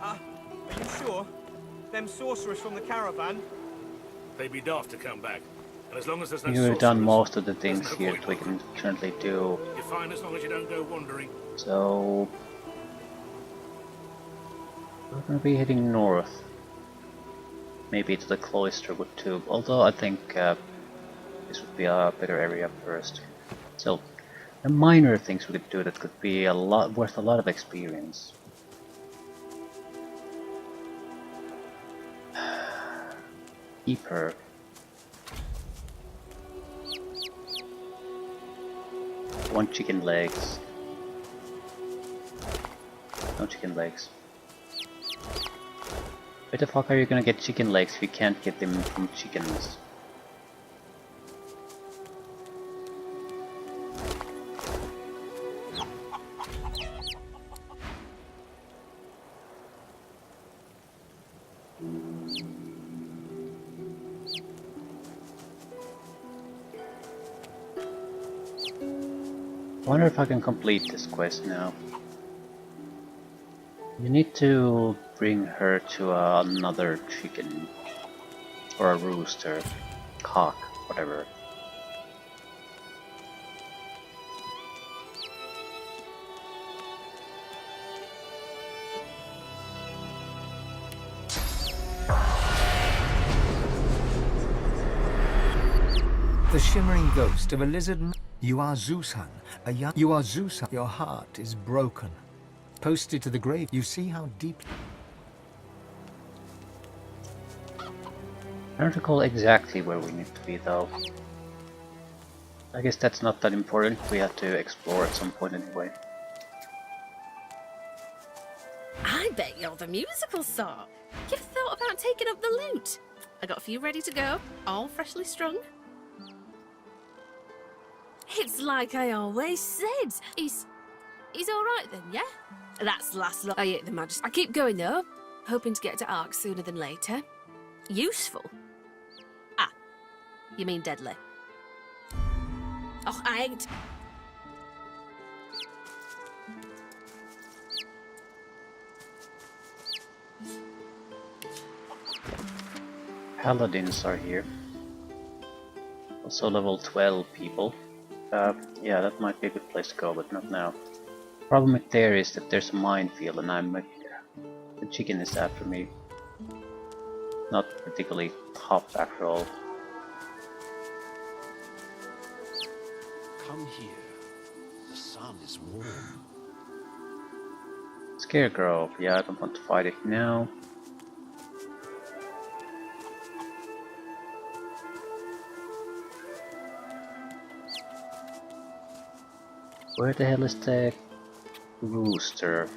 Are you sure? Them sorcerers from the caravan? They'd be daft to come back. And as long as there's no You've done sorcerers, most of the there's things no here point that we looking. can currently do. You're fine as long as you don't go wandering. So we're gonna be heading north. Maybe to the cloister with tube, although I think this would be a better area first. So the minor things we could do that could be worth a lot of experience. Keeper. One chicken legs. No chicken legs. Where the fuck are you gonna get chicken legs if you can't get them from chickens? I wonder if I can complete this quest now. You need to bring her to another chicken. Or a rooster. Cock, whatever. The shimmering ghost of a lizard. You are Zeushan, a young. You are Zeushan. Your heart is broken. Posted to the grave, you see how deep. I don't recall exactly where we need to be though. I guess that's not that important. We have to explore at some point anyway. I bet you're the musical sort. You've thought about taking up the lute. I got a few ready to go, all freshly strung. It's like I always said. He's all right then, yeah? That's last look. I hate the majesty. I keep going though, hoping to get to Ark sooner than later. Useful? Ah, you mean deadly? Oh, I ain't. Paladins are here. Also level 12 people. Yeah, that might be a good place to go, but not now. Problem with there is that there's a minefield and the chicken is after me. Not particularly top after all. Come here. The sun is warm. Scarecrow, yeah, I don't want to fight it now. Where the hell is the rooster?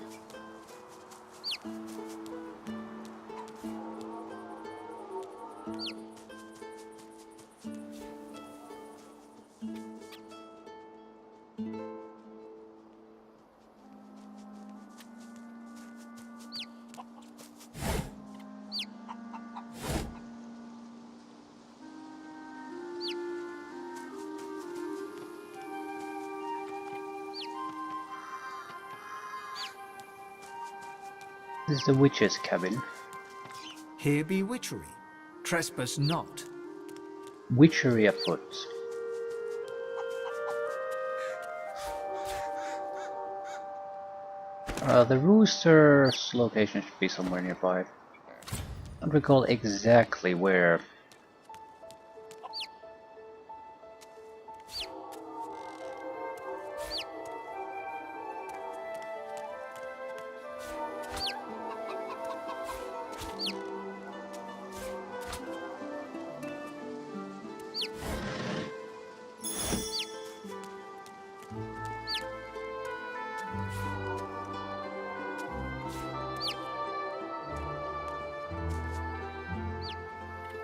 This is the witch's cabin. Here be witchery. Trespass not. Witchery afoot. The rooster's location should be somewhere nearby. I don't recall exactly where.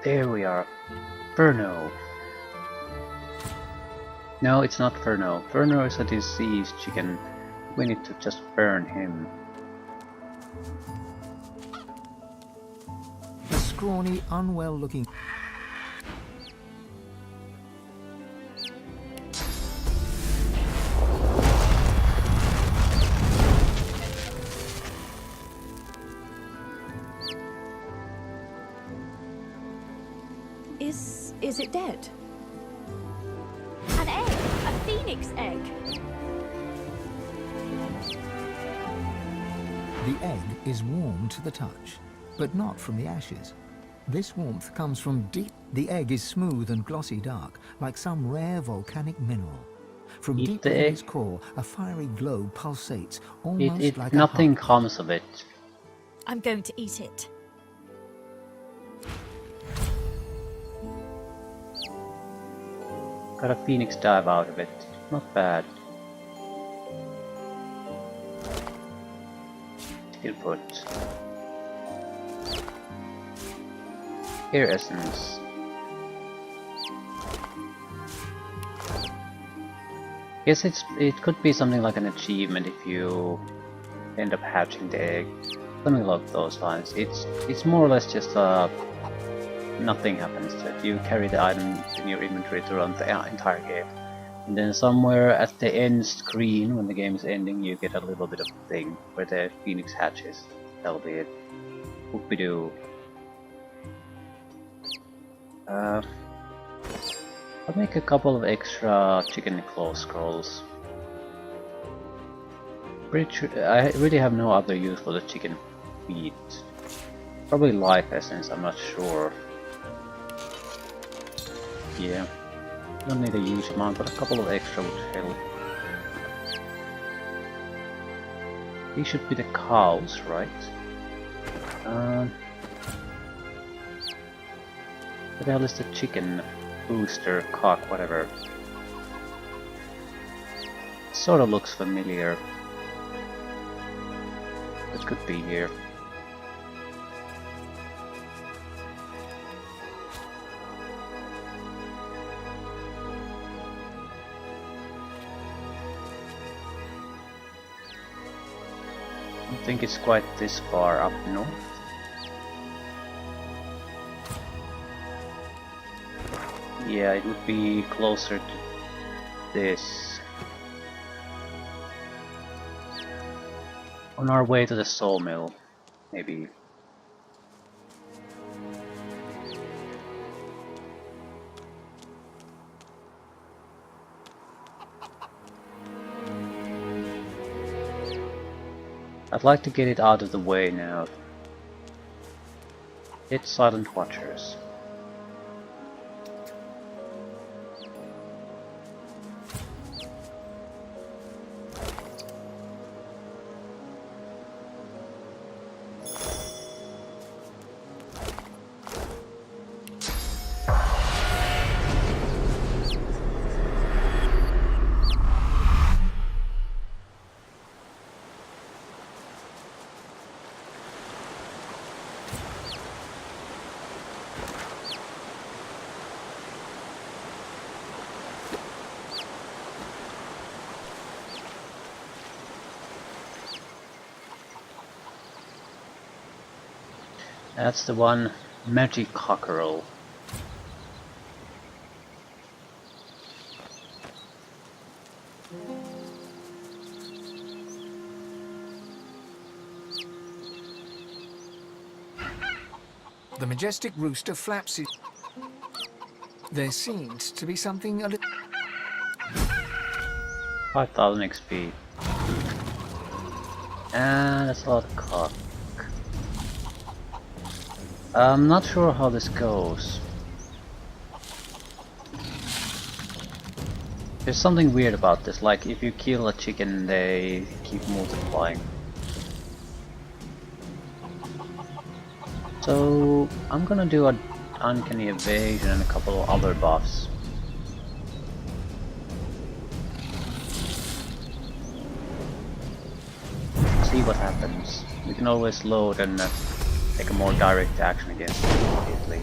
There we are. Furno. No, it's not Furno. Furno is a diseased chicken. We need to just burn him. A scrawny, unwell-looking. Is it dead? An egg! A phoenix egg! The egg is warm to the touch, but not from the ashes. This warmth comes from deep. The egg is smooth and glossy dark, like some rare volcanic mineral. From Eat deep the within egg. its core, a fiery glow pulsates, almost like Nothing a heart. comes of it. I'm going to eat it. Got a phoenix dive out of it. Not bad. Input. Air essence. Guess it could be something like an achievement if you end up hatching the egg. Something along those lines. It's more or less just nothing happens to it. You carry the item in your inventory throughout the entire game. And then somewhere at the end screen, when the game is ending, you get a little bit of thing where the phoenix hatches. That'll be it. Whoopie-doo. I'll make a couple of extra chicken claw scrolls. Pretty sure I really have no other use for the chicken feet. Probably life essence, I'm not sure. Yeah. Don't need a huge amount, but a couple of extra would help. These should be the cows, right? What the hell is the chicken? Booster, cock, whatever. Sort of looks familiar. It could be here. I don't think it's quite this far up north. Yeah, it would be closer to this. On our way to the sawmill, maybe. I'd like to get it out of the way now. Hit Silent Watchers. That's the one, magic cockerel. The majestic rooster flaps his... There seems to be something a little... 5000 XP. And that's a lot of cock. I'm not sure how this goes. There's something weird about this, like if you kill a chicken they keep multiplying. So I'm gonna do an uncanny evasion and a couple of other buffs. See what happens. We can always load and take a more direct action against it immediately.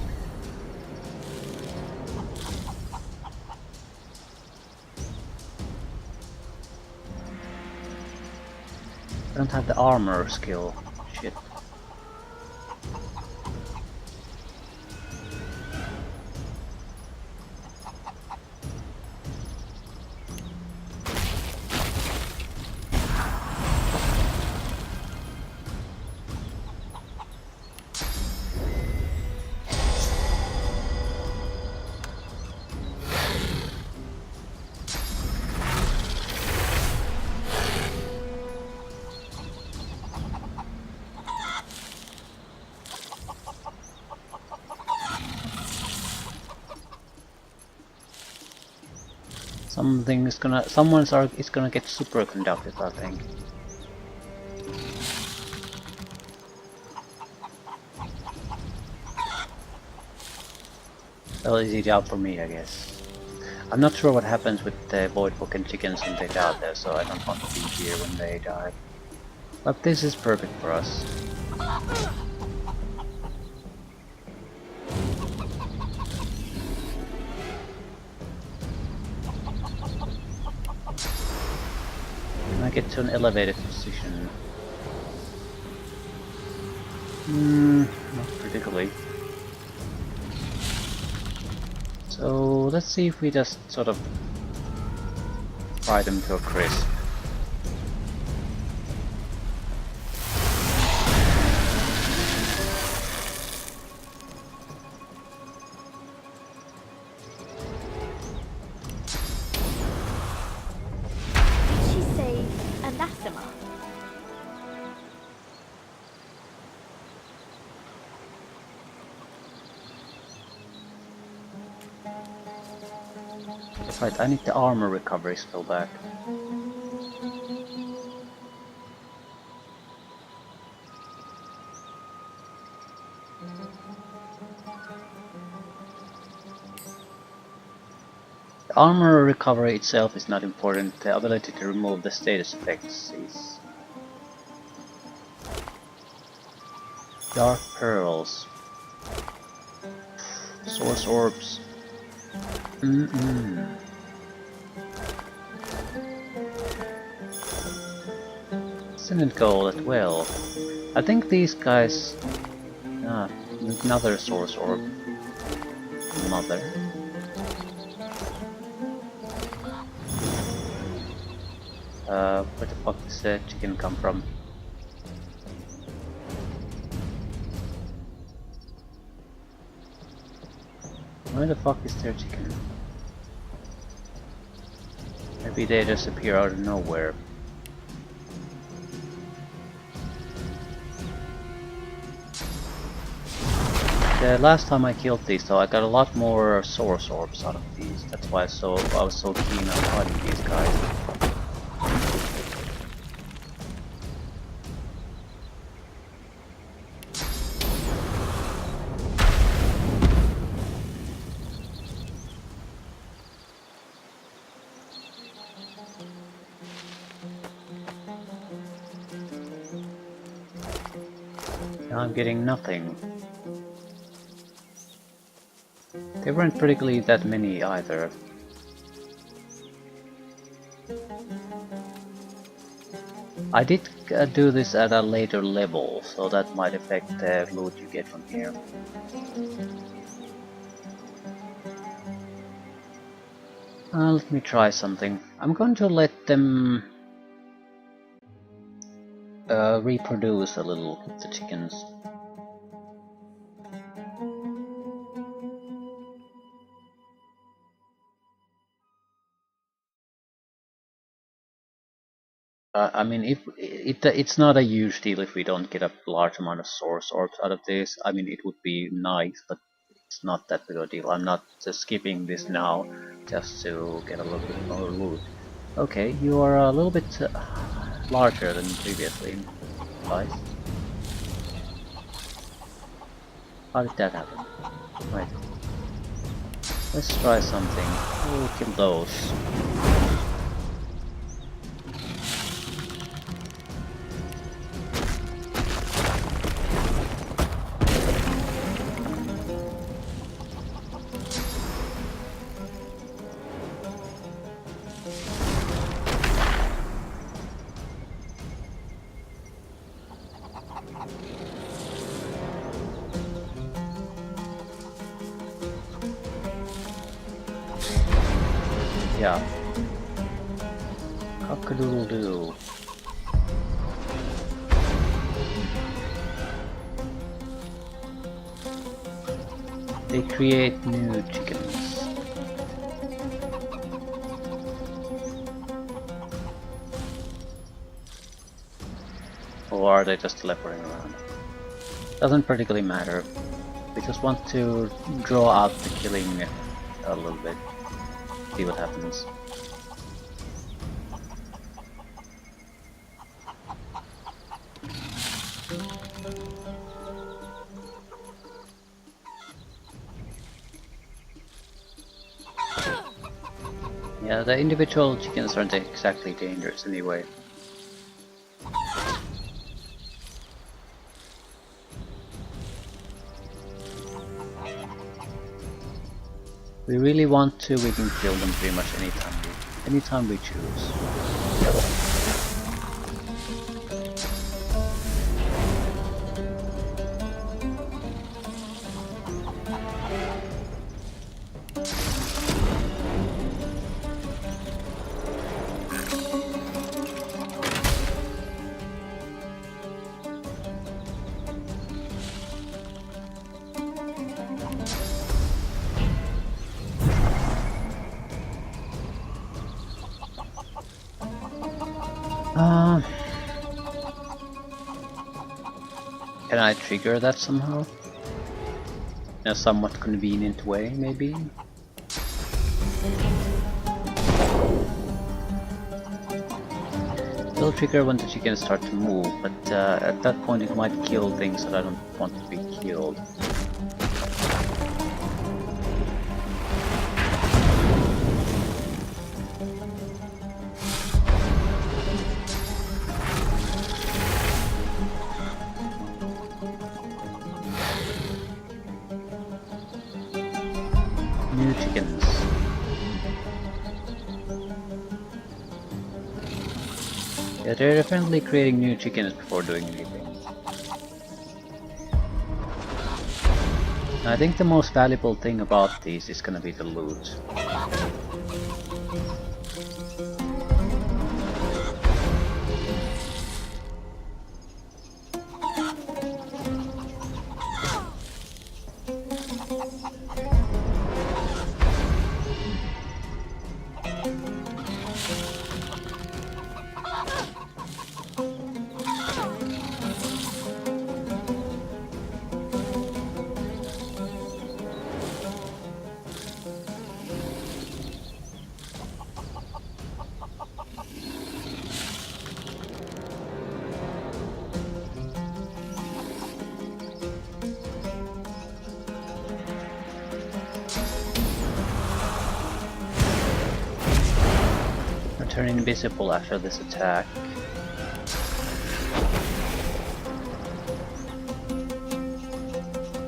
I don't have the armor skill. Shit. Someone's is gonna get superconducted, I think. Well, easy job for me, I guess. I'm not sure what happens with the Voidwalk and chickens when they die there, so I don't want to be here when they die. But this is perfect for us. Can I get to an elevated position? Not particularly. So let's see if we just sort of fry them to a crisp. Did she say anathema? Right, I need the armor recovery spell back. The armor recovery itself is not important, the ability to remove the status effects is. Dark pearls. Source orbs. Ascendant gold as well. I think these guys. Another source orb. Mother. Where the fuck does the chicken come from? Where the fuck is their chicken? Maybe they just appear out of nowhere. The last time I killed these though, I got a lot more source orbs out of these. That's why I was so keen on fighting these guys. Now I'm getting nothing. They weren't particularly that many either. I did do this at a later level, so that might affect the loot you get from here. Let me try something. I'm going to let them reproduce a little, the chickens. I mean, if it's not a huge deal if we don't get a large amount of source orbs out of this. I mean, it would be nice, but it's not that big a deal. I'm not skipping this now just to get a little bit more loot. Okay, you are a little bit larger than previously, guys. How did that happen? Right. Let's try something. We'll kill those. Yeah. Cock-a-doodle-doo. They create new chickens. Or are they just teleporting around? Doesn't particularly matter. We just want to draw out the killing a little bit. See what happens. Yeah, the individual chickens aren't exactly dangerous anyway. We really want to, we can kill them pretty much anytime we choose. Can I trigger that somehow? In a somewhat convenient way, maybe? It'll trigger when the chickens start to move, but at that point it might kill things that I don't want to be killed. New chickens. Yeah, they're definitely creating new chickens before doing anything. I think the most valuable thing about these is gonna be the loot. Turn invisible after this attack.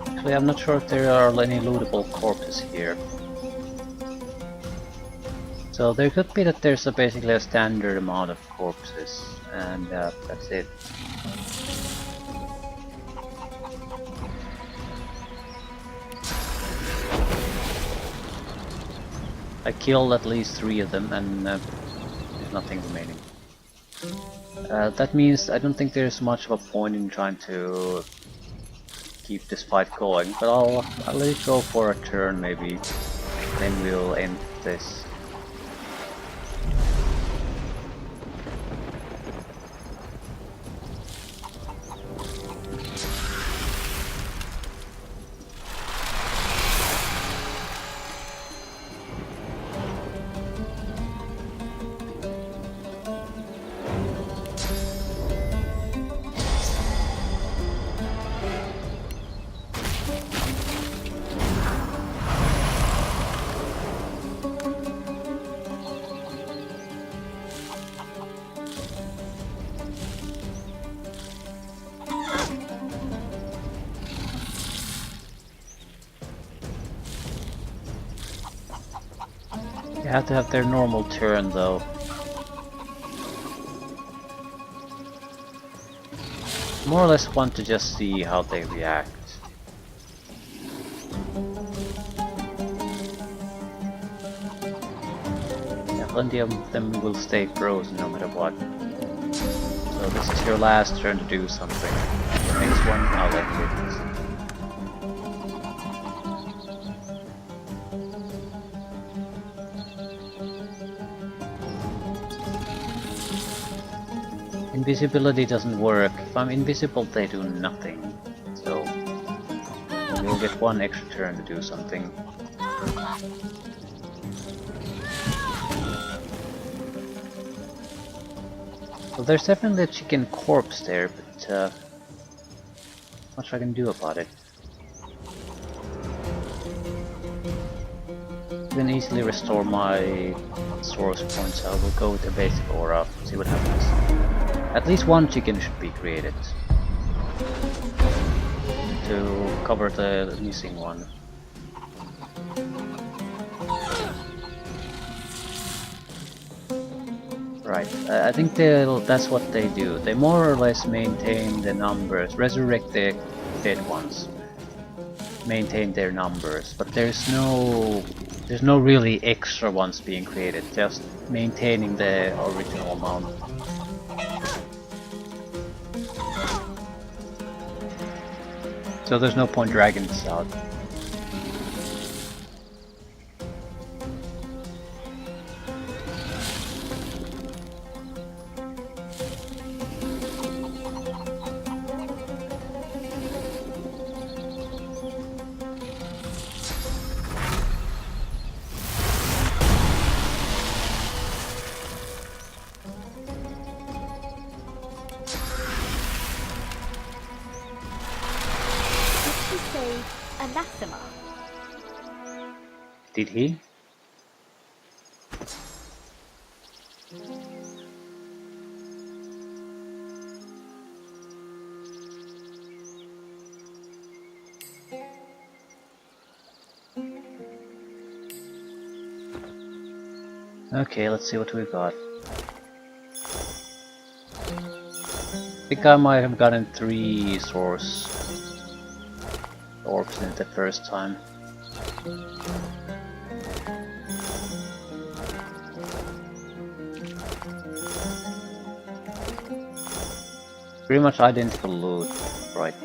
Actually, I'm not sure if there are any lootable corpses here. So there could be that there's basically a standard amount of corpses, and that's it. I killed at least 3 of them, and there's nothing remaining. That means I don't think there's much of a point in trying to keep this fight going, but I'll let it go for a turn maybe, then we'll end this. You have to have their normal turn though. More or less want to just see how they react. Yeah, plenty of them will stay frozen no matter what. So this is your last turn to do something. The next one, I'll let it. Invisibility doesn't work. If I'm invisible, they do nothing. So you'll get 1 extra turn to do something. Well, there's definitely a chicken corpse there, but not much I can do about it. I can easily restore my source point, so we'll go with the basic aura, see what happens. At least one chicken should be created to cover the missing one. Right, I think that's what they do. They more or less maintain the numbers, resurrect the dead ones, maintain their numbers, but there's no really extra ones being created, just maintaining the original amount. So there's no point dragging this out. Anathema. Did he? Okay, let's see what we got. I think I might have gotten 3 source orbs in the first time. Pretty much identical loot, right?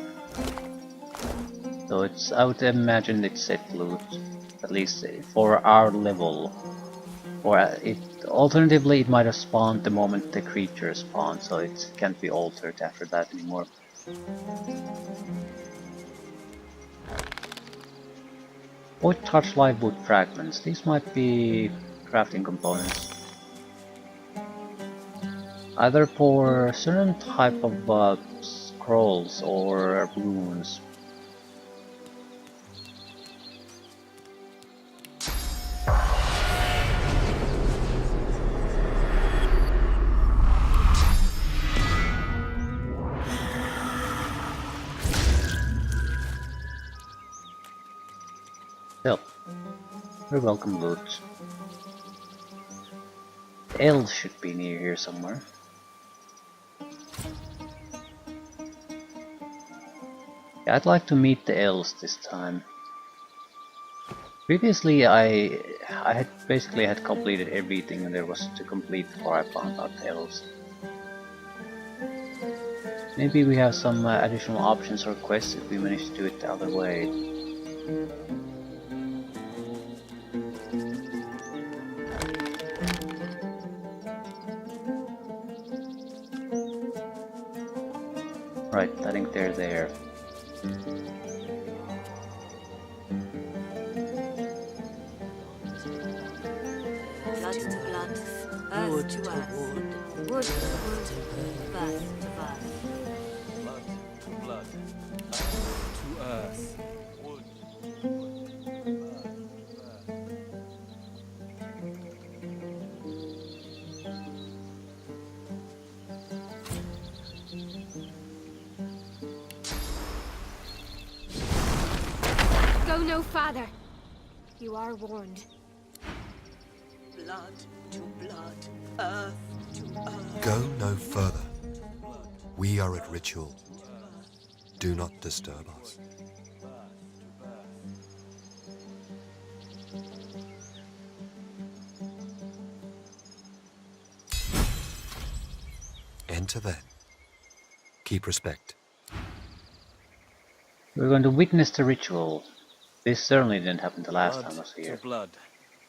So it's, I would imagine it's set loot, at least for our level. Or alternatively it might have spawned the moment the creature spawned, so it can't be altered after that anymore. Void touch live wood fragments. These might be crafting components. Either for certain type of scrolls or runes. Still, very welcome loot. The elves should be near here somewhere. Yeah, I'd like to meet the elves this time. Previously I had basically had completed everything there was to complete before I found out the elves. Maybe we have some additional options or quests if we manage to do it the other way. Right, I think they're there. Blood to blood, earth to earth, wood to wood, birth to birth. Blood to blood, earth to earth, wood to wood, birth to birth. Go no farther. You are warned. Blood to blood, earth to earth. Go no further. We are at ritual. Do not disturb us. Enter then. Keep respect. We're going to witness the ritual. This certainly didn't happen the last time I was here. To blood,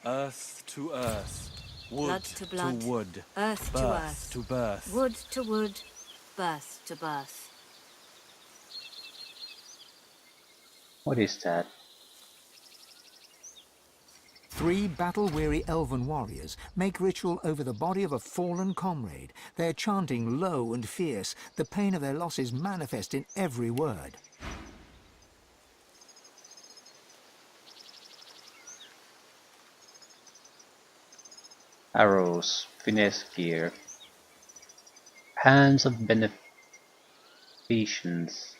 earth to earth, wood Blood to blood, wood, earth to birth earth, to birth. wood to wood, birth to birth. What is that? 3 battle-weary elven warriors make ritual over the body of a fallen comrade. Their chanting low and fierce, the pain of their losses manifest in every word. Arrows, finesse gear, hands of beneficence.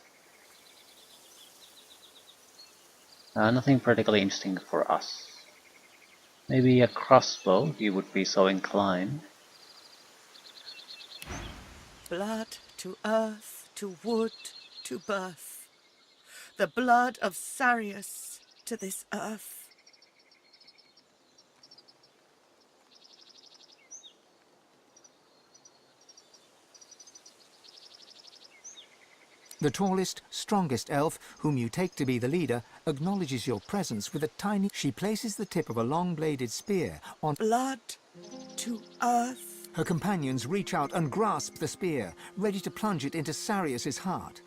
Nothing particularly interesting for us. Maybe a crossbow, if you would be so inclined. Blood to earth, to wood, to birth. The blood of Sarius to this earth. The tallest, strongest elf, whom you take to be the leader, acknowledges your presence with a tiny... She places the tip of a long-bladed spear on... Blood to earth. Her companions reach out and grasp the spear, ready to plunge it into Sarius's heart.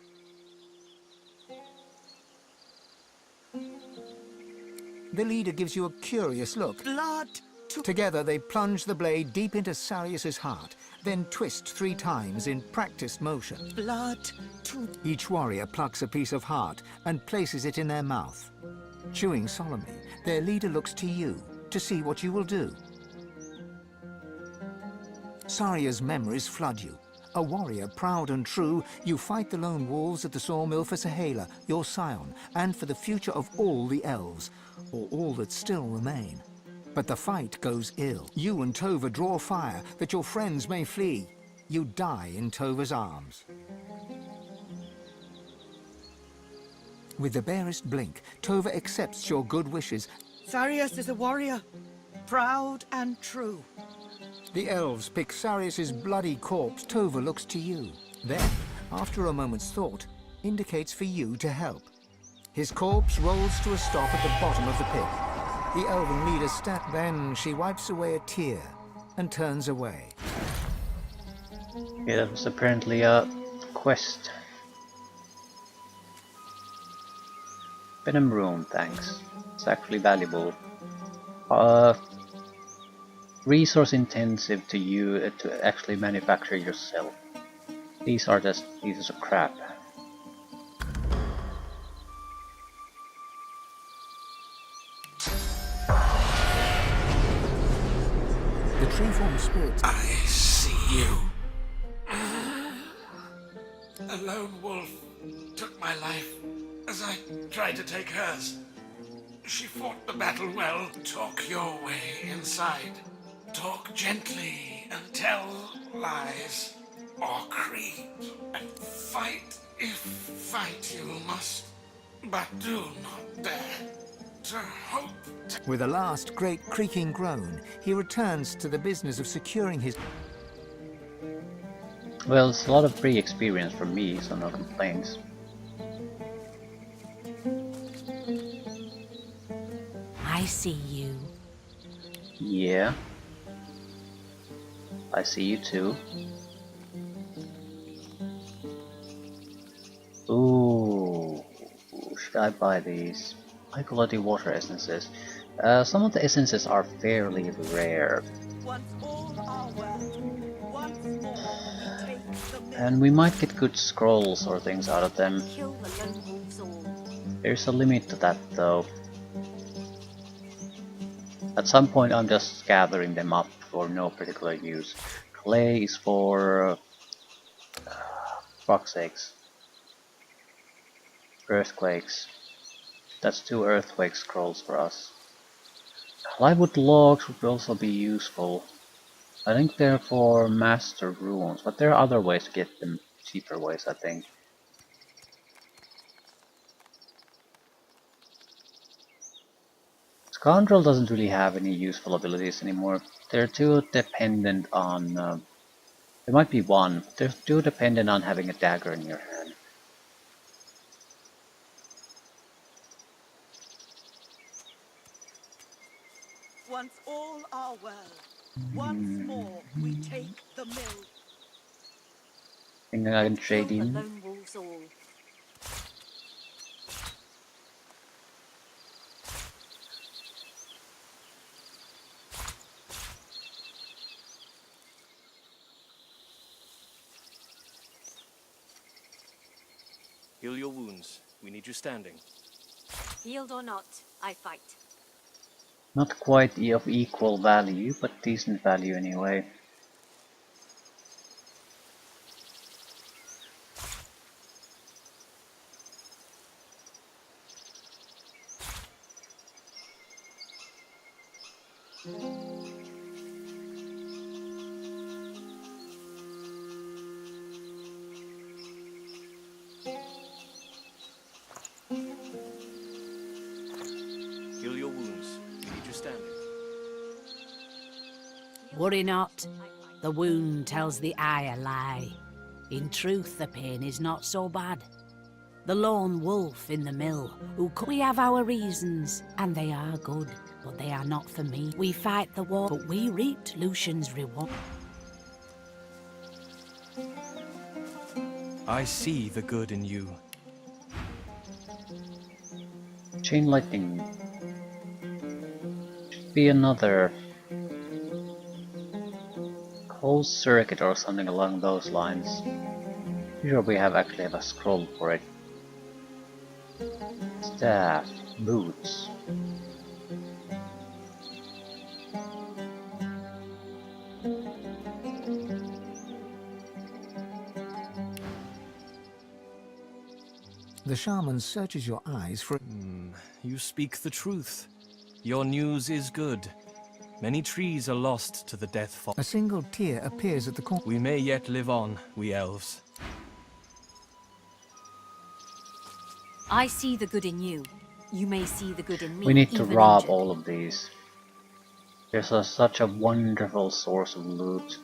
The leader gives you a curious look. Blood to... Together they plunge the blade deep into Sarius's heart, then twist 3 times in practiced motion. Blood to... Each warrior plucks a piece of heart and places it in their mouth. Chewing solemnly, their leader looks to you to see what you will do. Saria's memories flood you. A warrior proud and true, you fight the lone wolves at the sawmill for Sahala, your scion, and for the future of all the elves, or all that still remain. But the fight goes ill. You and Tova draw fire that your friends may flee. You die in Tova's arms. With the barest blink, Tova accepts your good wishes. Sarius is a warrior, proud and true. The elves pick Sarius's bloody corpse. Tova looks to you. Then, after a moment's thought, indicates for you to help. His corpse rolls to a stop at the bottom of the pit. The elven leader Then she wipes away a tear and turns away. Yeah, that was apparently a quest. Venom room, thanks. It's actually valuable. Resource intensive to you to actually manufacture yourself. These are just pieces of crap. The tree-form spirits... I see you. A lone wolf took my life as I tried to take hers. She fought the battle well. Talk your way inside. Talk gently and tell lies. Or creed. And fight if fight you must. But do not dare to hope. With a last great creaking groan, he returns to the business of securing his... Well, it's a lot of free experience for me, so no complaints. I see you. Yeah. I see you too. Ooh, should I buy these? High quality water essences. Some of the essences are fairly rare. Once all are well. Once more we take the mill. And we might get good scrolls or things out of them. Kill the lone wolves all. There's a limit to that though. At some point I'm just gathering them up for no particular use. Clay is for... fuck's sakes. Earthquakes. That's 2 earthquake scrolls for us. Livewood logs would also be useful. I think they're for master runes, but there are other ways to get them, cheaper ways I think. Scoundrel doesn't really have any useful abilities anymore. They're too dependent on... there might be one. They're too dependent on having a dagger in your hand. Once all are well. Once more we take the mill. Think I can Kill trade the in. lone wolves all. Heal your wounds. We need you standing. Healed or not, I fight. Not quite of equal value, but decent value anyway. Heal your wounds. We need you standing. Worry not. The wound tells the eye a lie. In truth, the pain is not so bad. The lone wolf in the mill, we have our reasons, and they are good, but they are not for me. We fight the war, but we reaped Lucian's reward. I see the good in you. Chain lightning. Should be another closed circuit or something along those lines. Here we actually have a scroll for it. Staff, boots. The shaman searches your eyes for... You speak the truth. Your news is good. Many trees are lost to the death fall. A single tear appears at the corner. We may yet live on, we elves. I see the good in you. You may see the good in me. We need to even rob injured. all of these. There's such a wonderful source of loot.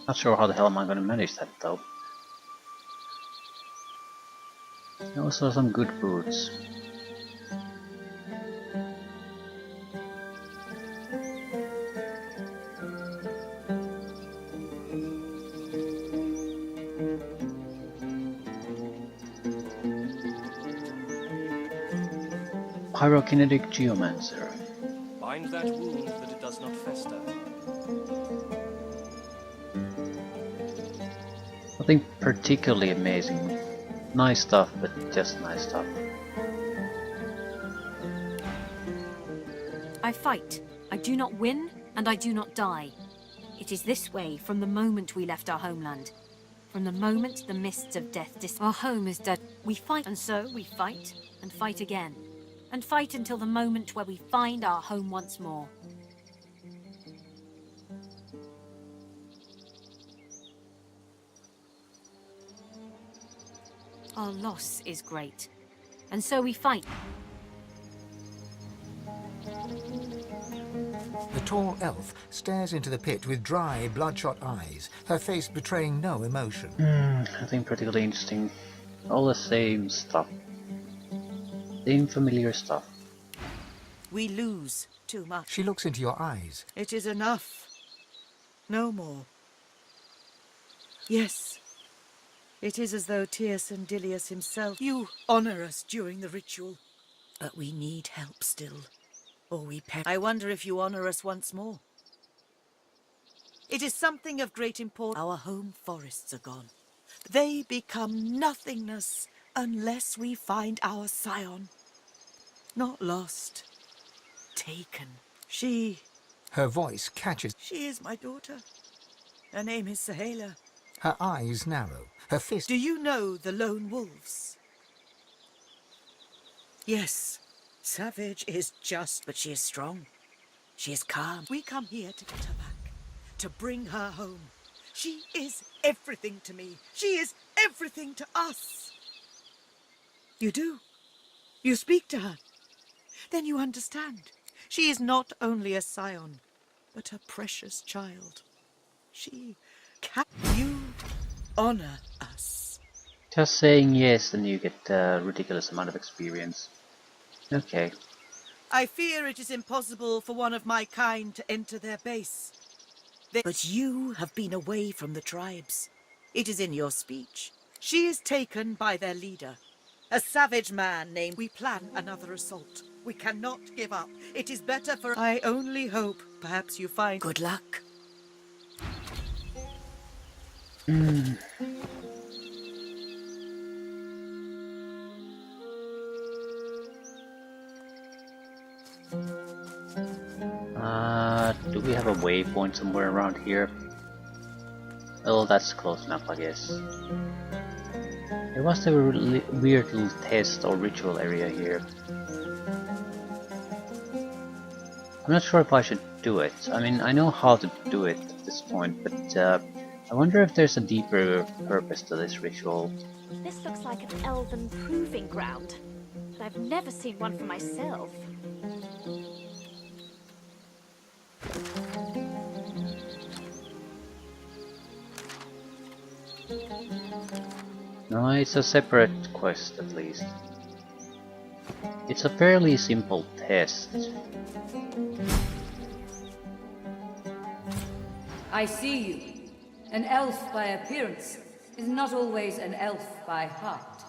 Not sure how the hell am I going to manage that though. Also some good boots. Pyrokinetic Geomancer. Bind that wound that it does not fester. Nothing particularly amazing. Nice stuff, but just nice stuff. I fight. I do not win, and I do not die. It is this way from the moment we left our homeland. From the moment the mists of death our home is dead. We fight, and so we fight, and fight again. And fight until the moment where we find our home once more. Our loss is great, and so we fight. The tall elf stares into the pit with dry, bloodshot eyes, her face betraying no emotion. Nothing particularly interesting. All the same stuff. Same familiar stuff. We lose too much. She looks into your eyes. It is enough. No more. Yes. It is as though Tierson Dilius himself... You honor us during the ritual. But we need help still. Or we perish. I wonder if you honor us once more. It is something of great importance. Our home forests are gone. They become nothingness unless we find our scion. Not lost. Taken. She... Her voice catches. She is my daughter. Her name is Sahala. Her eyes narrow. Her fist... Do you know the lone wolves? Yes. Savage is just, but she is strong. She is calm. We come here to get her back. To bring her home. She is everything to me. She is everything to us. You do. You speak to her. Then you understand. She is not only a scion, but a precious child. She can... You honor us. Just saying yes, and you get a ridiculous amount of experience. Okay. I fear it is impossible for one of my kind to enter their base. But you have been away from the tribes. It is in your speech. She is taken by their leader, a savage man named... We plan another assault. We cannot give up. It is better for... I only hope perhaps you find... Good luck. waypoint somewhere around here. Well, that's close enough, I guess. There was a really weird little test or ritual area here. I'm not sure if I should do it. I mean, I know how to do it at this point, but I wonder if there's a deeper purpose to this ritual. This looks like an elven proving ground, but I've never seen one for myself. No, it's a separate quest at least. It's a fairly simple test. I see you. An elf by appearance is not always an elf by heart.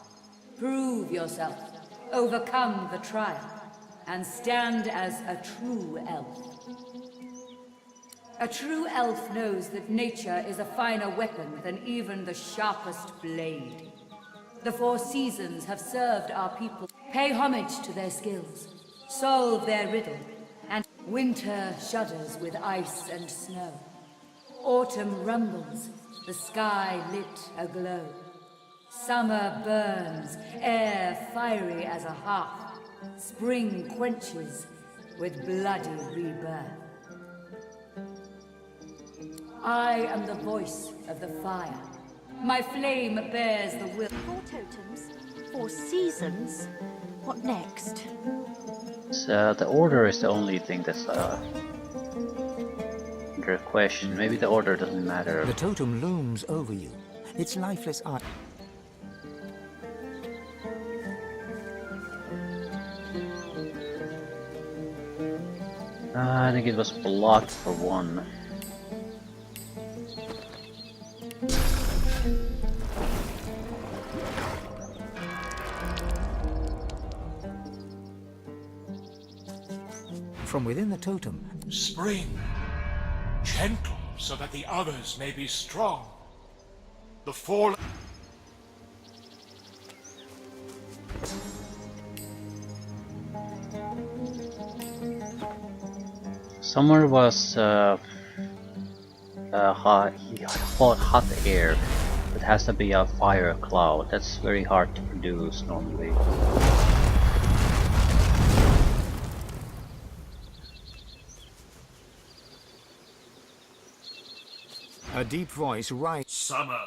Prove yourself, overcome the trial, and stand as a true elf. A true elf knows that nature is a finer weapon than even the sharpest blade. The four seasons have served our people. Pay homage to their skills, solve their riddle, and winter shudders with ice and snow. Autumn rumbles, the sky lit aglow. Summer burns, air fiery as a hearth. Spring quenches with bloody rebirth. I am the voice of the fire. My flame bears the will. 4 totems, 4 seasons. What next? So the order is the only thing that's under question. Maybe the order doesn't matter. The totem looms over you. Its lifeless eye. I think it was blocked for one. From within the totem, Spring, gentle so that the others may be strong. The fall. Somewhere was hot air. It has to be a fire cloud. That's very hard to produce normally. a deep voice rises. Summer,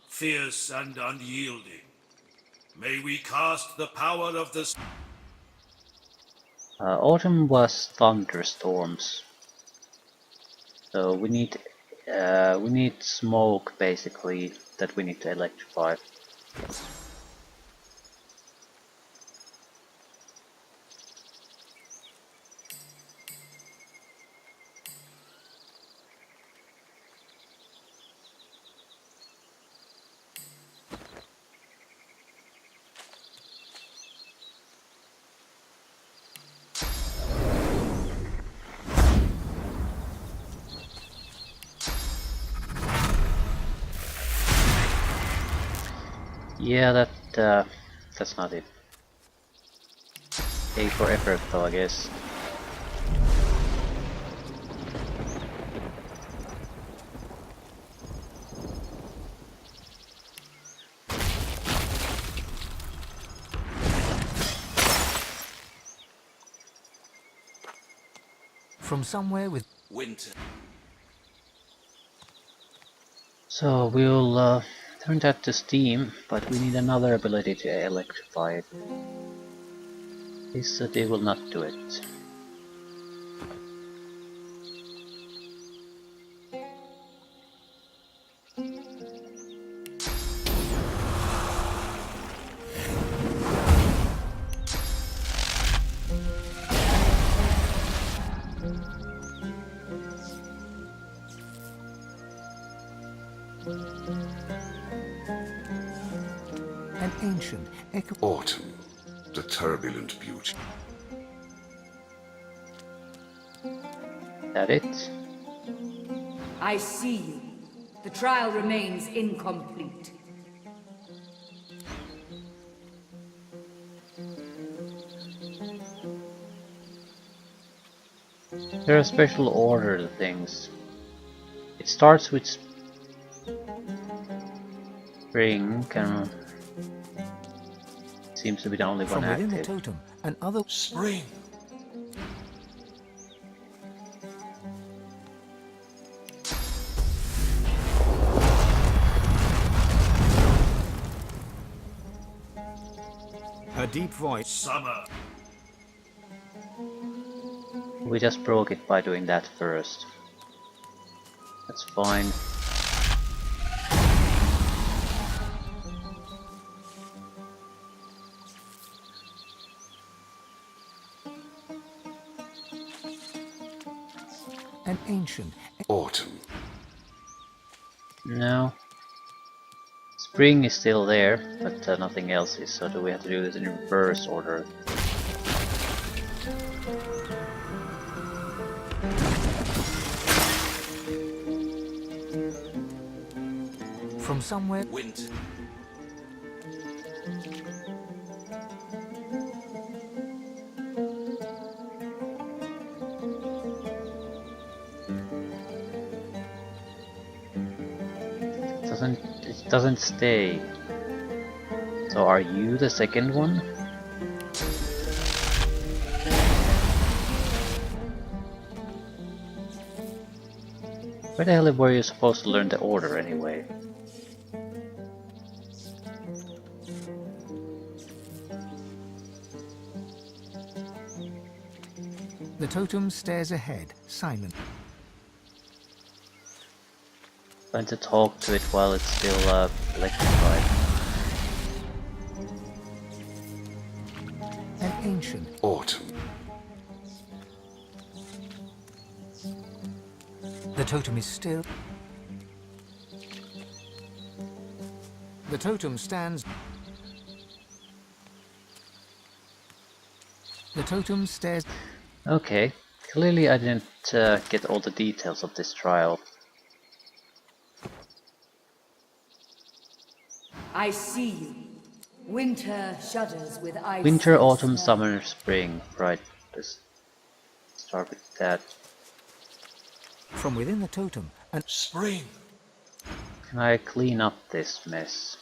fierce and unyielding. May we cast the power of the... Autumn was thunderstorms. So we need smoke basically that we need to electrify. Yeah, that's not it. A for effort though, I guess. From somewhere with Winter. So we'll turn that to steam, but we need another ability to electrify it. This they will not do it. an ancient echo. Autumn, the turbulent beauty. That it? I see you. The trial remains incomplete. There are special order things. It starts with spring, and seems to be the only From one within the active. totem, and other Spring. a deep voice. Summer. We just broke it by doing that first. That's fine. An ancient. Autumn. No. Spring is still there, but nothing else is, so do we have to do this in reverse order? From somewhere. Winter. It doesn't stay. So are you the second one? Where the hell were you supposed to learn the order anyway? The totem stares ahead, silent. Trying to talk to it while it's still electrified. An ancient. Autumn. The totem is still. The totem stands. The totem stares. Okay, clearly I didn't get all the details of this trial. I see you. Winter shudders with ice. Winter, and autumn, snow. summer, spring. Right, let's start with that. From within the totem, an Spring. Can I clean up this mess?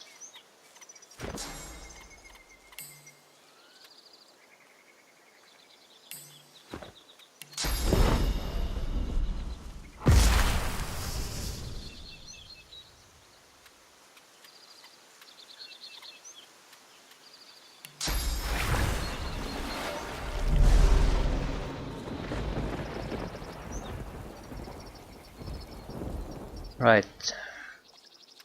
Right.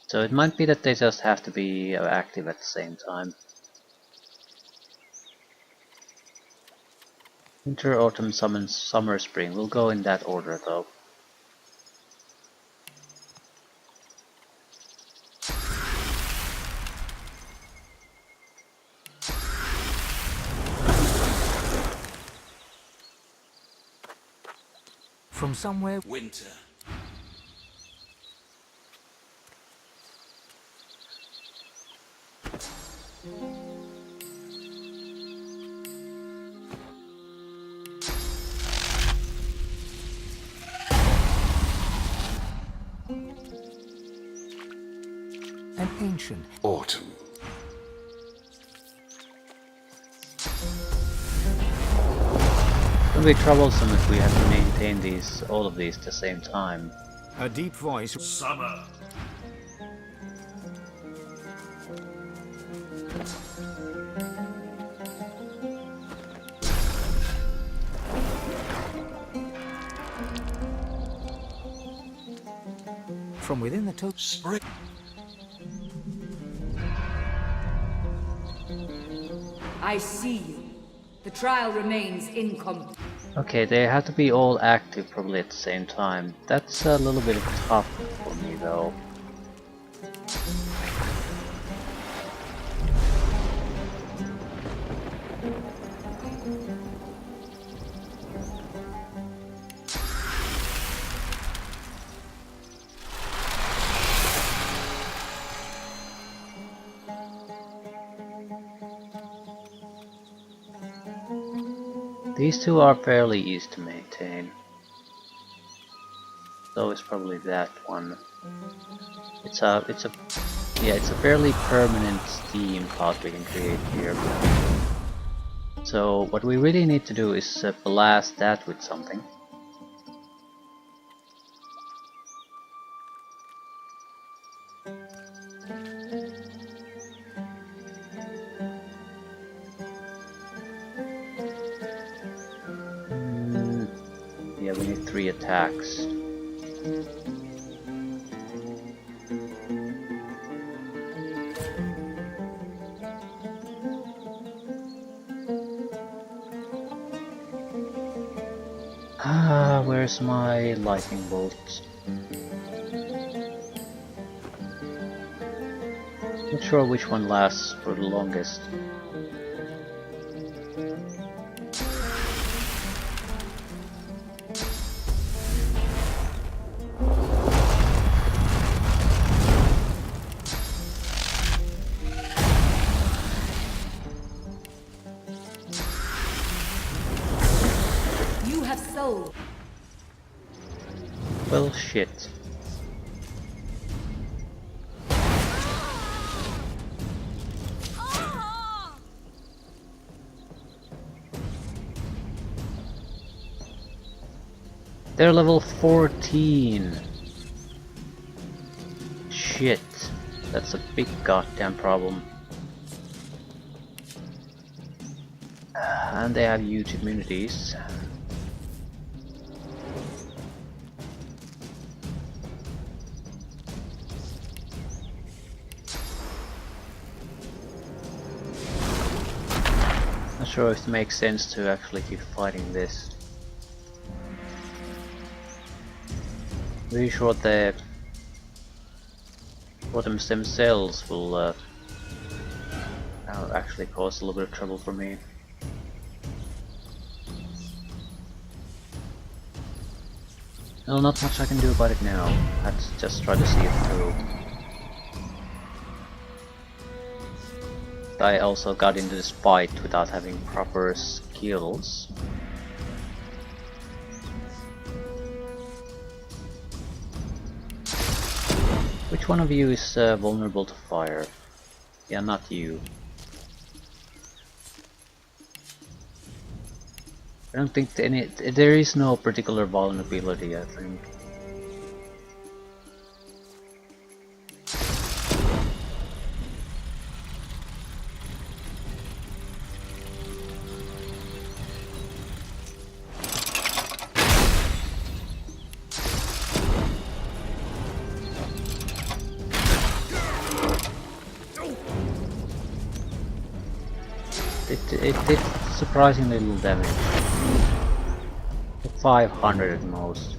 So it might be that they just have to be active at the same time. Winter, autumn, summer, spring. We'll go in that order though. from somewhere. Winter. An ancient. Autumn. It will be troublesome if we have to maintain all of these at the same time. A deep voice. Summer. From within the totem. Spring. I see you. The trial remains incomplete. Okay, they have to be all active probably at the same time. That's a little bit tough for me though. These two are fairly easy to maintain. So it's probably that one. It's a fairly permanent steam cloud we can create here. So what we really need to do is blast that with something. Yeah, we need 3 attacks. Where's my lightning bolt? Not sure which one lasts for the longest. You have sold. Well, shit. They're level 14. Shit. That's a big goddamn problem. And they have huge immunities. Not sure if it makes sense to actually keep fighting this. Pretty sure the bottoms themselves will actually cause a little bit of trouble for me. Well, not much I can do about it now. Let's just try to see it through. I also got into this fight without having proper skills. Which one of you is vulnerable to fire? Yeah, not you. I don't think there is no particular vulnerability, I think. It did surprisingly little damage. 500 at most.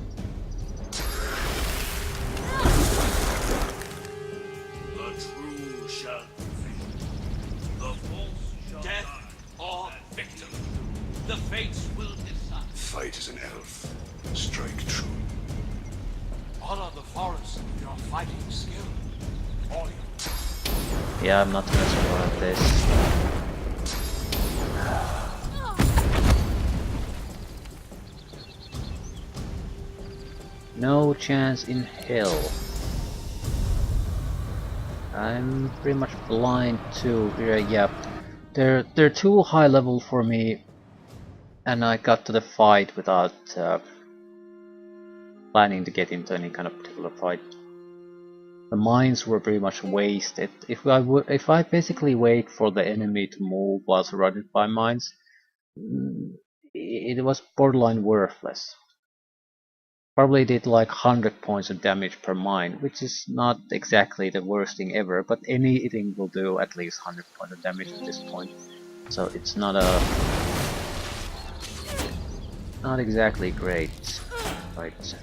The true shall prevail. The false shall Death die. or victory. The fates will decide. Fight as an elf. Strike true. Honor the forest of your fighting skill. Or Yeah, I'm not gonna survive this. No chance in hell. I'm pretty much blind to yeah. They're too high level for me, and I got to the fight without planning to get into any kind of particular fight. The mines were pretty much wasted. If I basically wait for the enemy to move while surrounded by mines, it was borderline worthless. Probably did like 100 points of damage per mine, which is not exactly the worst thing ever, but anything will do at least 100 points of damage at this point. So it's not exactly great. Right.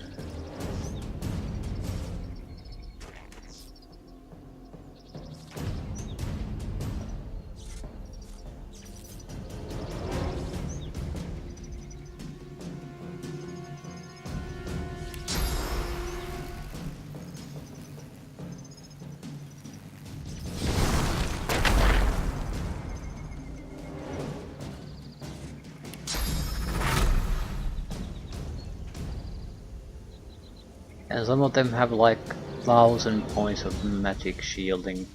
And some of them have like 1,000 points of magic shielding.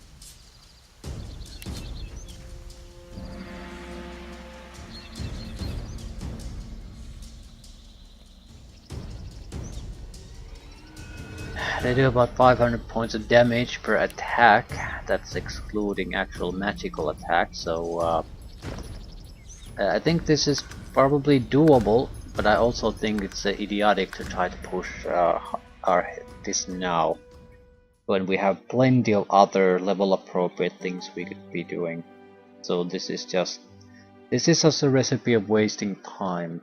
They do about 500 points of damage per attack. That's excluding actual magical attacks, so I think this is probably doable, but I also think it's idiotic to try to push this now, when we have plenty of other level appropriate things we could be doing. So this is just a recipe of wasting time.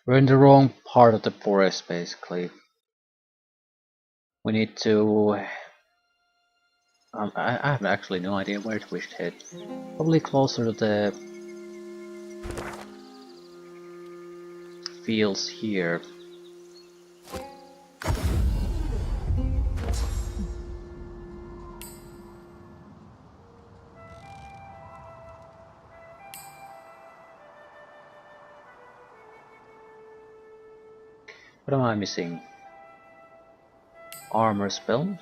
We're in the wrong part of the forest, basically. We need to... I have actually no idea where we should head. Probably closer to the fields here. What am I missing? Armor spell?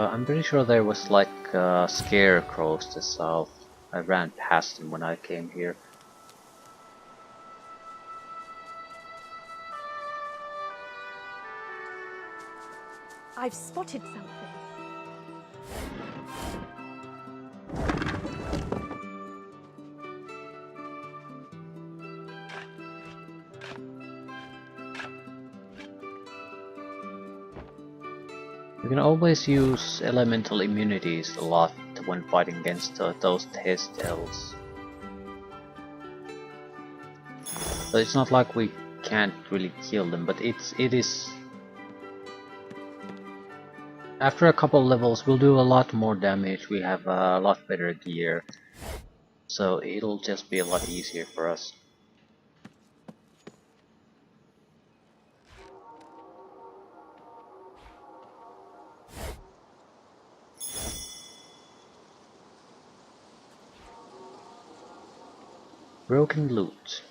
I'm pretty sure there was like scarecrows to the south. I ran past them when I came here. I've spotted something. You can always use elemental immunities a lot when fighting against those test elves. So it's not like we can't really kill them, but it is... After a couple levels we'll do a lot more damage, we have a lot better gear. So it'll just be a lot easier for us. Broken loot.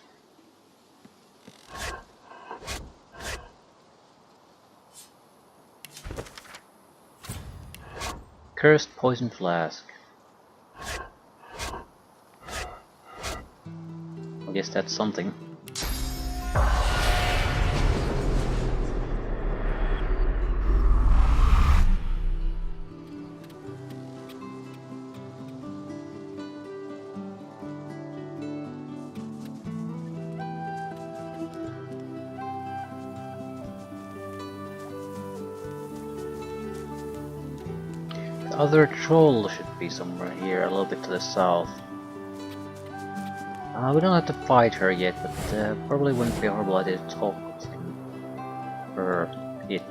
Cursed poison flask. I guess that's something. The other troll should be somewhere here, a little bit to the south. We don't have to fight her yet, but probably wouldn't be a horrible idea to talk with him. Or it.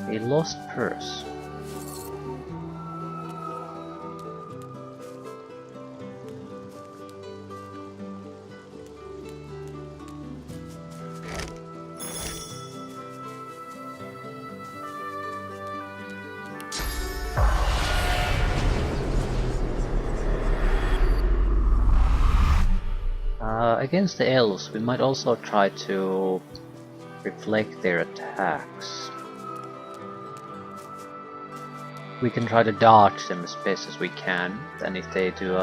A lost purse. Against the elves, we might also try to reflect their attacks. We can try to dodge them as best as we can, and if they do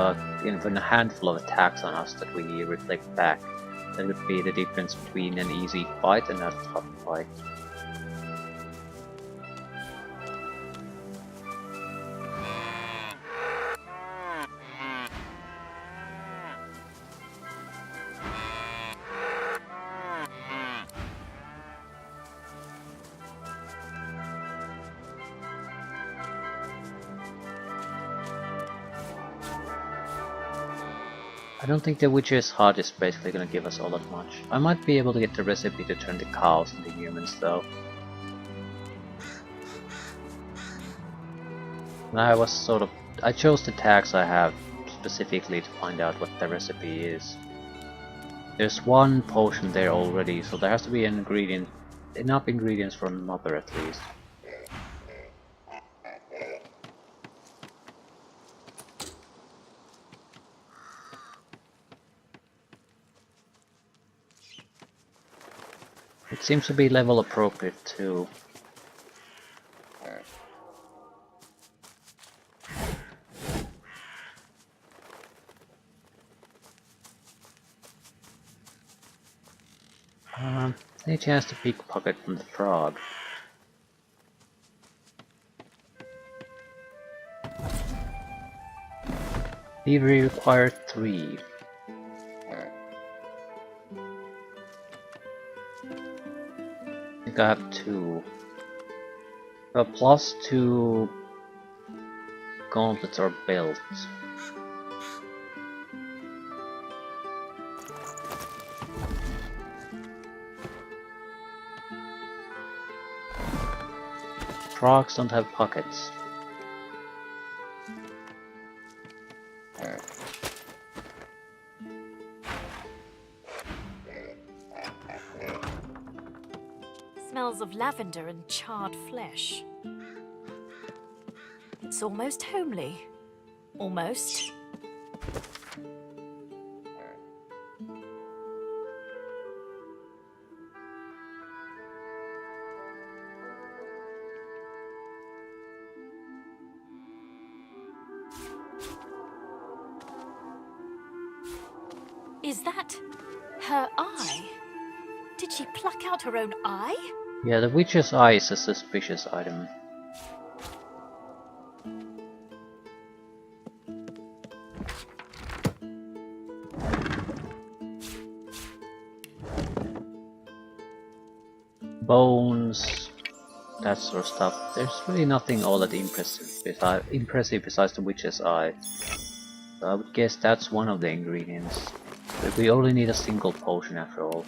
even a handful of attacks on us that we reflect back, that would be the difference between an easy fight and a tough fight. I don't think the Witcher's Heart is basically gonna give us all that much. I might be able to get the recipe to turn the cows into humans though. And I chose the tags I have specifically to find out what the recipe is. There's one potion there already, so there has to be enough ingredients for another at least. It seems to be level appropriate too. Any chance to pickpocket from the frog? Thievery required 3. I think I have 2. Plus 2 gauntlets or belts. Frogs don't have pockets. Smells of lavender and charred flesh. It's almost homely. Almost. Is that her eye? Did she pluck out her own eye? Yeah, the witch's eye is a suspicious item. Bones, that sort of stuff. There's really nothing all that impressive besides the witch's eye. So I would guess that's one of the ingredients. But we only need a single potion after all.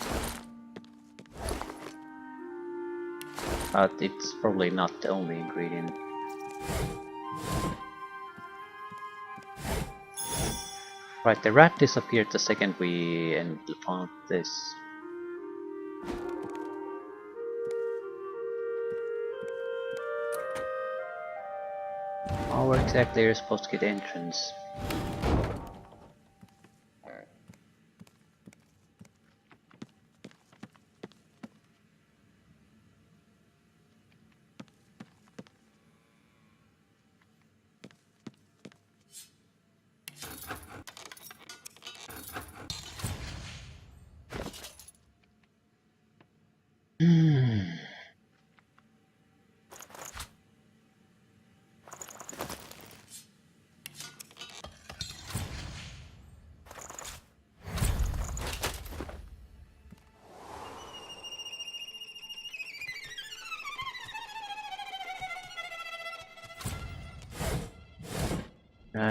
But it's probably not the only ingredient. Right, the rat disappeared the second we found this. How exactly are you supposed to get entrance?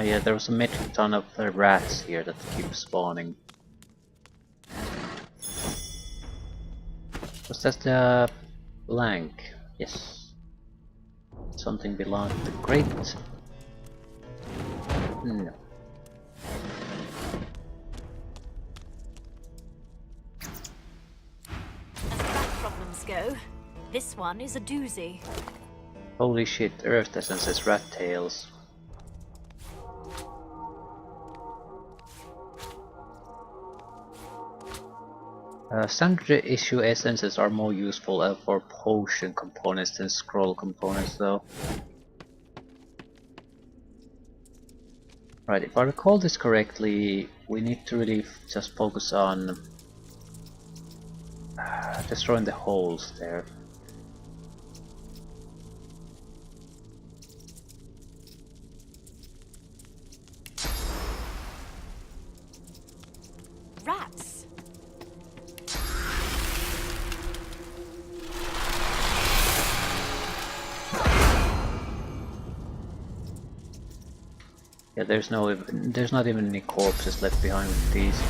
Yeah, there was a metric ton of rats here that keep spawning. Was that the blank? Yes. Something belonged to the crate? No. As rat problems go, this one is a doozy. Holy shit, Earth Essence is rat tails. Standard issue essences are more useful for potion components than scroll components though. Right, if I recall this correctly, we need to really just focus on destroying the holes there. Rats. Yeah, there's not even any corpses left behind with these.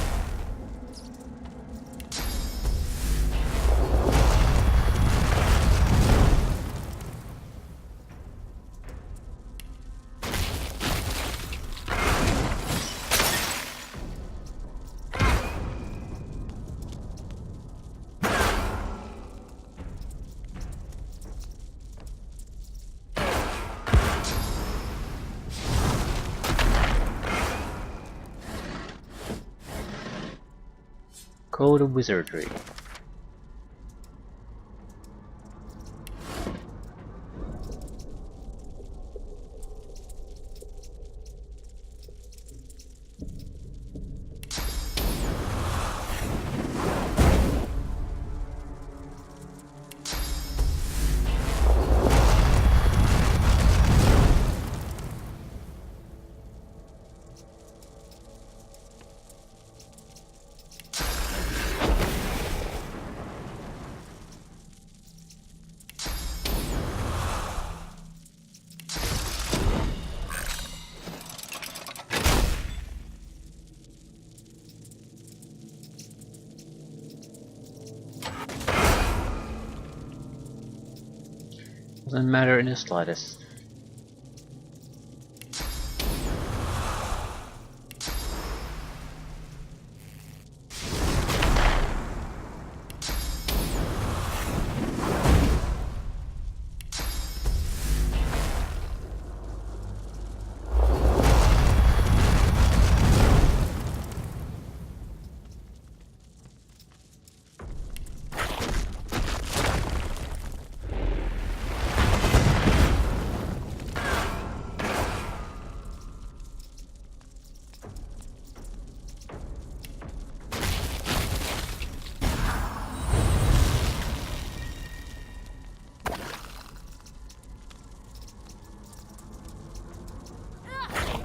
Code of Wizardry. Doesn't matter in the slightest.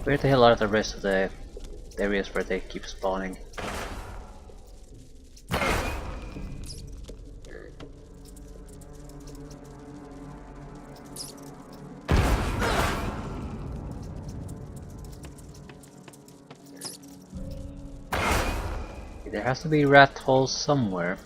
Where the hell are the rest of the areas where they keep spawning? There has to be rat holes somewhere.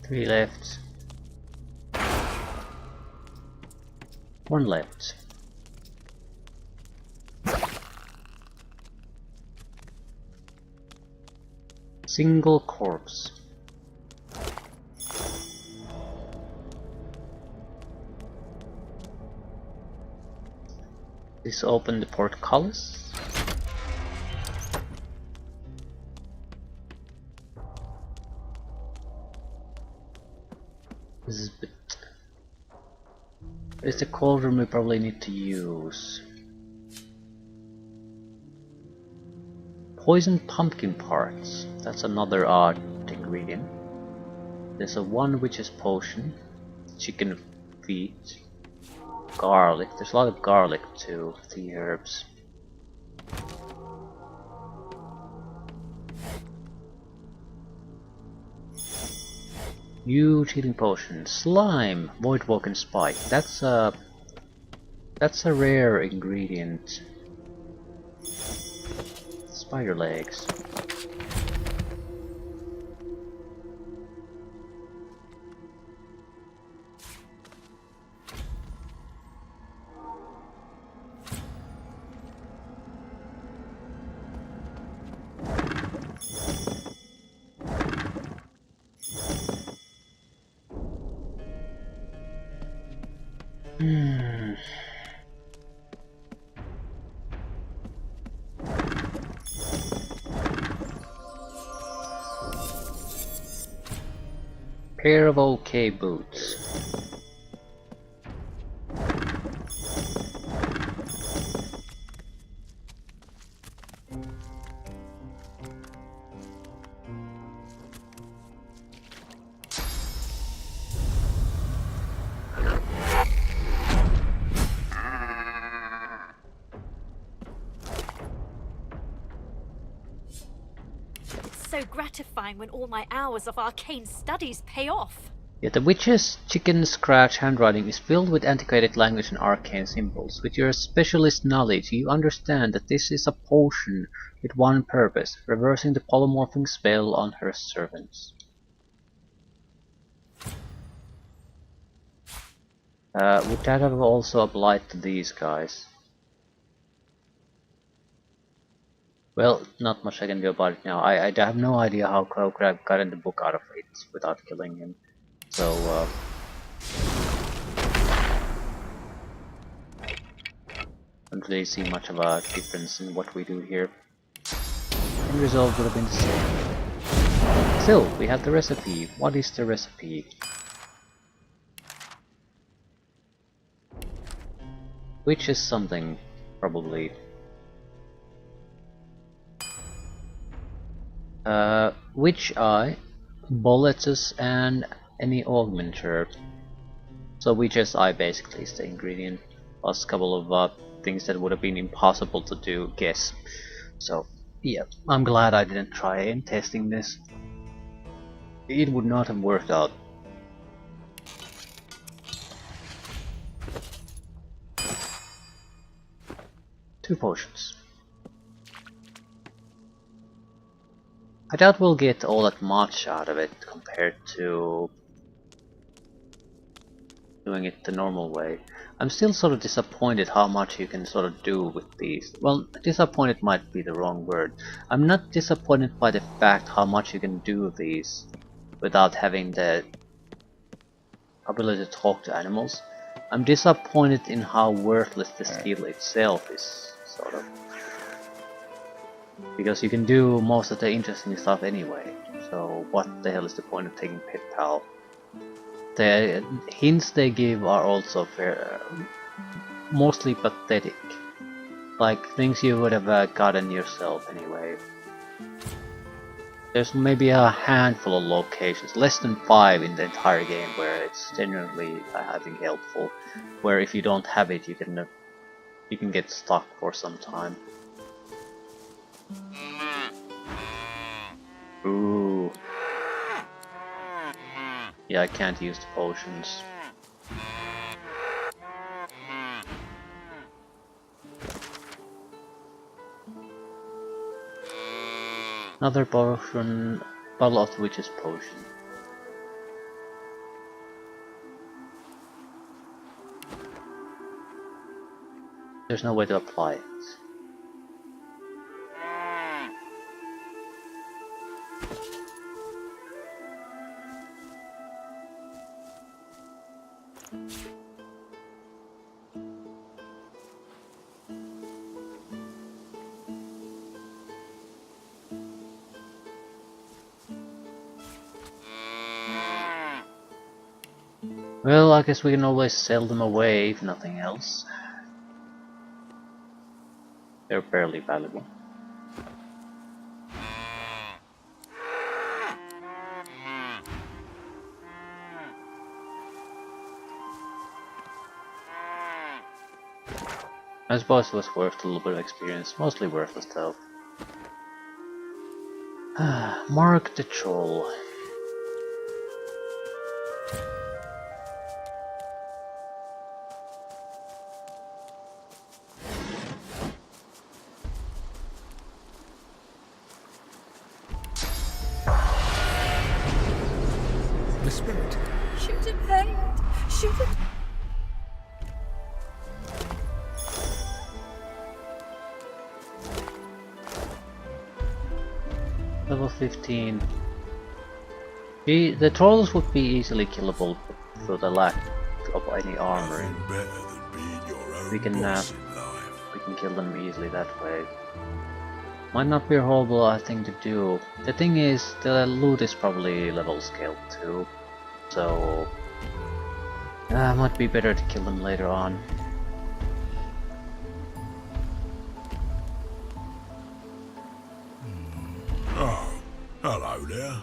Three left. One left. Single corpse. This open the portcullis. This is a bit... It's the cauldron we probably need to use. Poisoned pumpkin parts. That's another odd ingredient. There's a one witch's potion. Chicken feet. Garlic. There's a lot of garlic too. The herbs. Huge healing potion. Slime. Voidwalking spike. That's a rare ingredient. Spider legs. Pair of okay boots. It's so gratifying when all my hours of arcane studies pay off. Yeah, the witch's chicken scratch handwriting is filled with antiquated language and arcane symbols. With your specialist knowledge, you understand that this is a potion with one purpose, reversing the polymorphing spell on her servants. Would that have also applied to these guys? Well, not much I can do about it now. I have no idea how Crab got in the book out of it without killing him. So, don't really see much of a difference in what we do here. End result would have been the same. Still, we have the recipe. What is the recipe? Which is something, probably. Witch Eye, Boletus, and any augmenter. So Witch's Eye basically is the ingredient, plus a couple of things that would have been impossible to do guess. So yeah, I'm glad I didn't try in testing this. It would not have worked out. Two potions. I doubt we'll get all that much out of it compared to doing it the normal way. I'm still sort of disappointed how much you can sort of do with these. Well, disappointed might be the wrong word. I'm not disappointed by the fact how much you can do these without having the ability to talk to animals. I'm disappointed in how worthless the skill itself is, sort of. Because you can do most of the interesting stuff anyway, so what the hell is the point of taking Pet Pal? The hints they give are also mostly pathetic, like things you would have gotten yourself anyway. There's maybe a handful of locations, less than 5 in the entire game, where it's genuinely, I think, helpful. Where if you don't have it, you can get stuck for some time. Ooh. Yeah, I can't use the potions. Another potion, bottle of the witch's potion. There's no way to apply it. Well, I guess we can always sell them away if nothing else. They're barely valuable. I suppose it was worth a little bit of experience, mostly worthless though. Mark the Troll. The spirit. Shoot him, Haid! Shoot him! Level 15. The trolls would be easily killable through the lack of any armor. We can kill them easily that way. Might not be a horrible thing to do. The thing is, the loot is probably level scaled too. So might be better to kill them later on. Oh, hello there.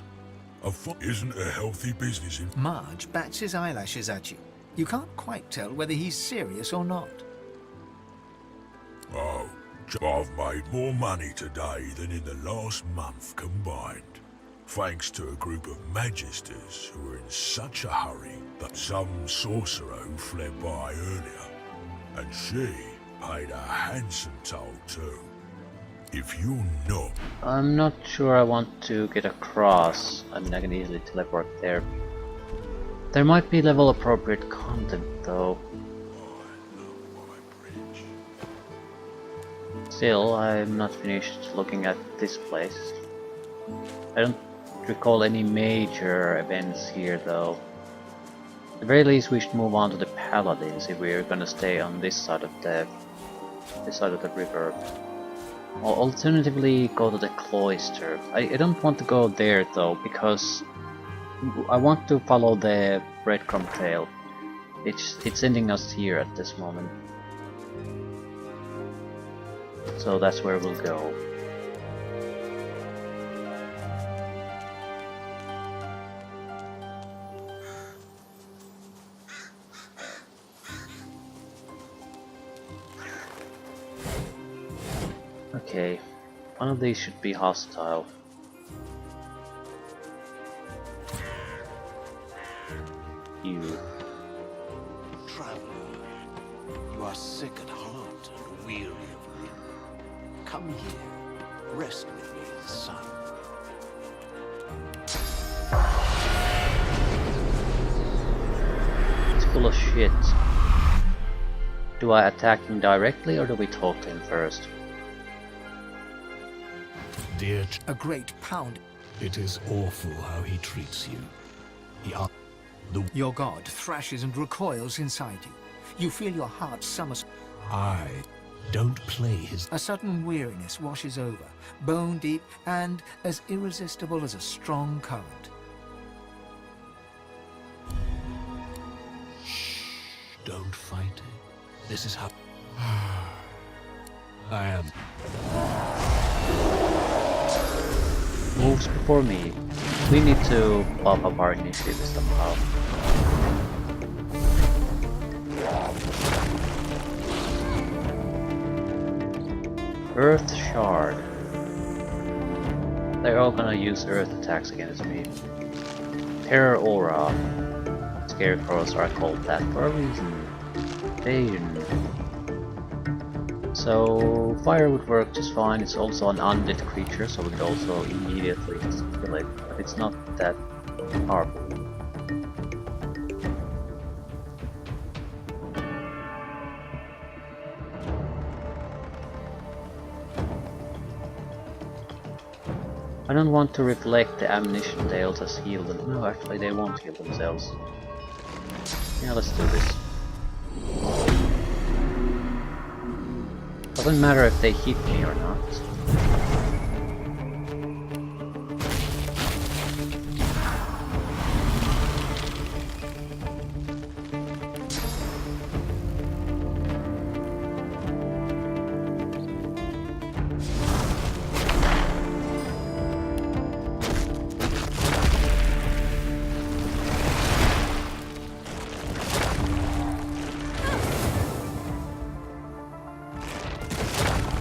A foot isn't a healthy business in... Marge bats his eyelashes at you. You can't quite tell whether he's serious or not. Oh, I've made more money today than in the last month combined. Thanks to a group of magisters who were in such a hurry that some sorcerer who fled by earlier. And she paid a handsome toll too. If you're not... I'm not sure I want to get across. I mean, I can easily teleport there. There might be level appropriate content though. Still, I'm not finished looking at this place. I don't recall any major events here though. At the very least we should move on to the Paladins if we're gonna stay on this side of the river. Or alternatively go to the cloister. I don't want to go there though, because I want to follow the breadcrumb trail. It's sending us here at this moment. So that's where we'll go. Okay, one of these should be hostile. You. Traveler, you are sick at heart and weary of limb. Come here, rest with me, son. It's full of shit. Do I attack him directly or do we talk to him first? Dear, a great pound. It is awful how he treats you. Your god thrashes and recoils inside you. You feel your heart somersault. I don't play his... A sudden weariness washes over, bone deep and as irresistible as a strong current. Shh, don't fight it. This is how... I am... Moves before me. We need to buff up our initiative somehow. Earth Shard. They're all gonna use earth attacks against me. Terror Aura. Scarecrows are called that for a reason. Evasion. So fire would work just fine. It's also an undead creature, so we could also immediately just kill it. But it's not that powerful. I don't want to reflect the ammunition tails as heal them. No, actually they won't heal themselves. Yeah, let's do this. Doesn't matter if they hit me or not.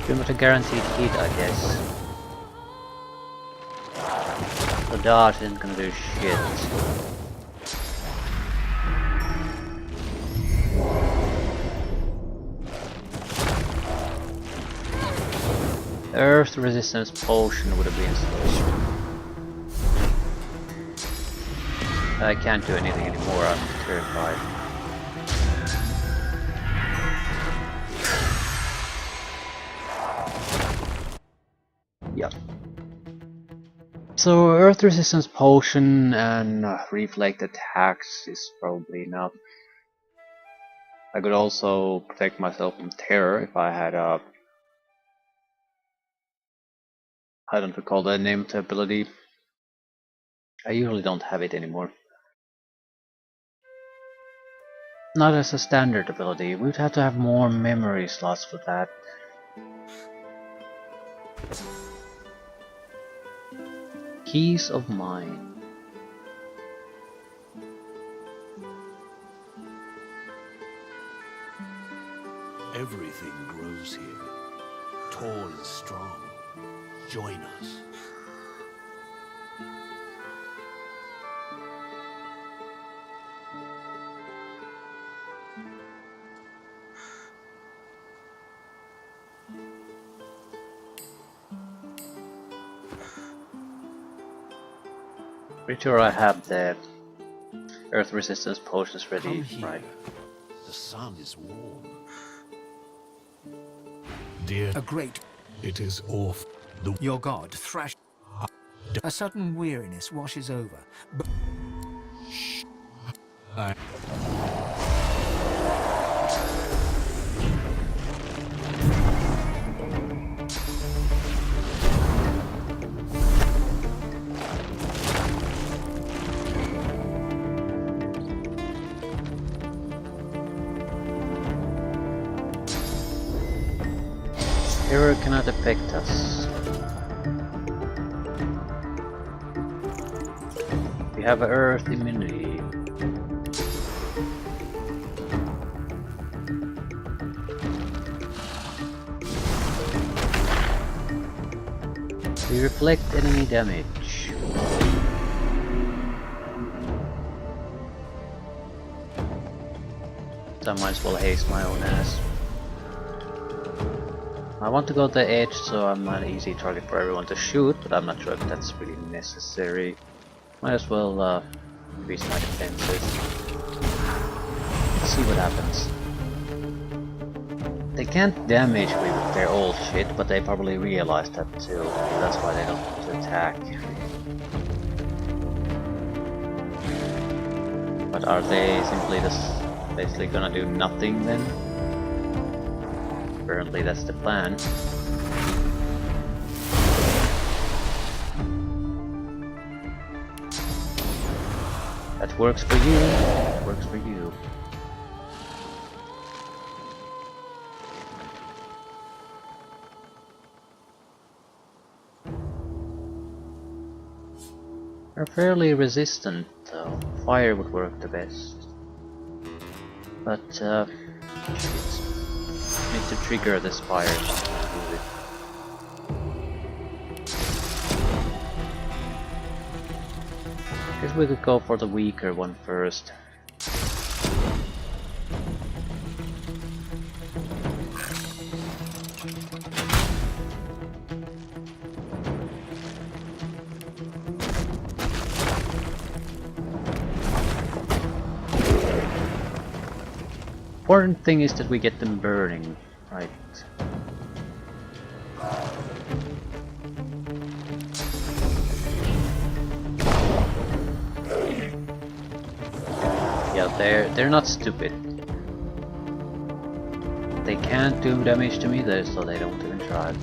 Pretty much a guaranteed hit, I guess. The dart isn't gonna do shit. Earth resistance potion would have been so. I can't do anything anymore, I'm terrified. Yep. So earth resistance potion and reflect attacks is probably enough. I could also protect myself from terror if I had a... I don't recall the name of the ability. I usually don't have it anymore. Not as a standard ability. We'd have to have more memory slots for that. Keys of Mind. Everything grows here, tall and strong. Join us. Pretty sure I have the Earth resistance potions ready, Come here. right? The sun is warm. Dear, A great... it is off. Your god thrashed. A sudden weariness washes over. But Error cannot affect us. We have Earth immunity. We reflect enemy damage. So I might as well haste my own ass. I want to go to the edge so I'm an easy target for everyone to shoot, but I'm not sure if that's really necessary. Might as well increase my defenses. Let's see what happens. They can't damage me with their old shit, but they probably realize that too. That's why they don't want to attack. But are they simply just basically gonna do nothing then? Apparently that's the plan. That works for you. That works for you. They're fairly resistant though. Fire would work the best. But shit. Need to trigger this fire. Guess we could go for the weaker one first. Important thing is that we get them burning, right? Yeah, they're not stupid. They can't do damage to me there, so they don't even try.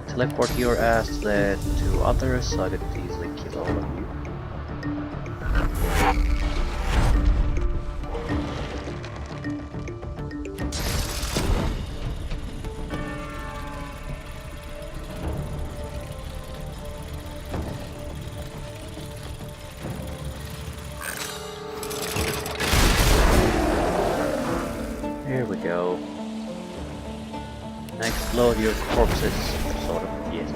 Teleport your ass to the two others so I could easily kill all of you. Here we go. And explode your corpses, sort of, yes.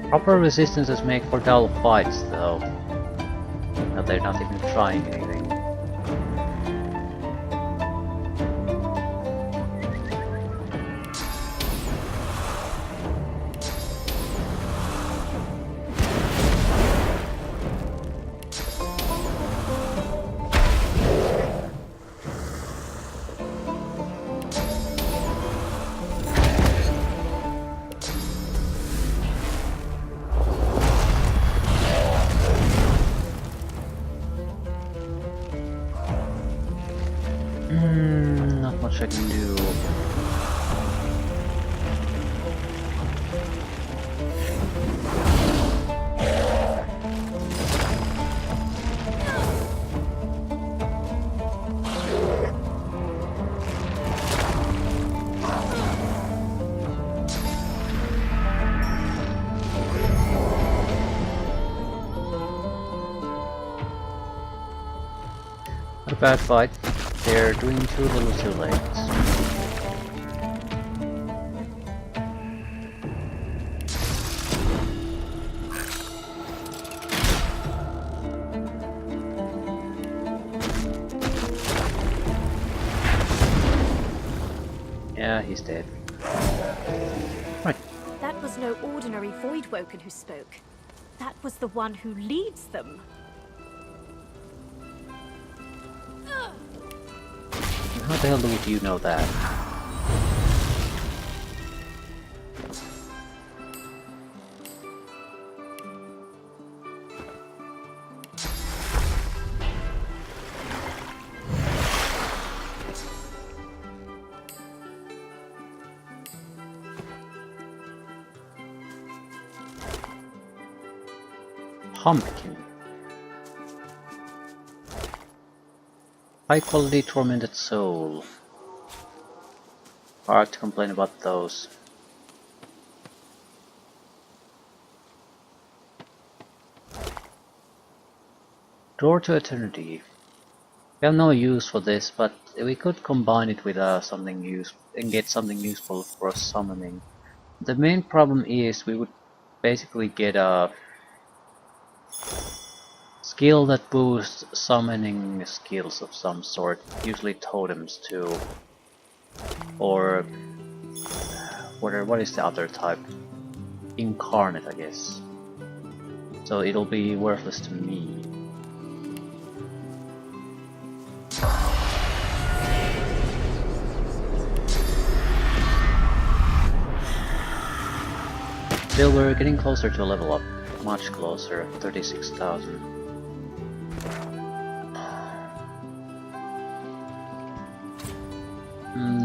Proper resistances make for dull fights, though. No, they're not even trying anything. Not much I can do. Not a bad fight. They're doing too little too late. Yeah, he's dead. Right. That was no ordinary Voidwoken who spoke. That was the one who leads them. How the hell do you know that? Pumpkin. High quality tormented soul. Hard to complain about those. Door to Eternity. We have no use for this, but we could combine it with something useful and get something useful for summoning. The main problem is we would basically get a skill that boosts summoning skills of some sort, usually totems too. Or what is the other type? Incarnate, I guess. So it'll be worthless to me. Still, we're getting closer to a level up. Much closer, 36,000.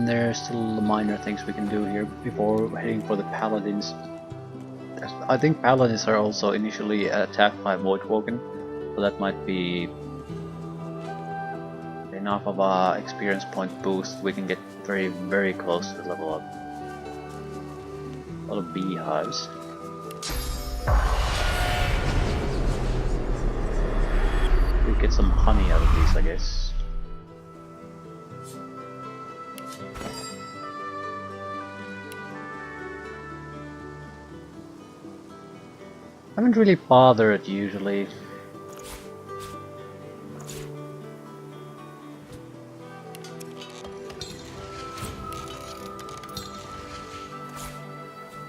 There's still minor things we can do here before heading for the Paladins. I think Paladins are also initially attacked by Voidwoken, so that might be enough of a experience point boost. We can get very, very close to the level up. A lot of beehives. We get some honey out of these, I guess. I haven't really bothered usually.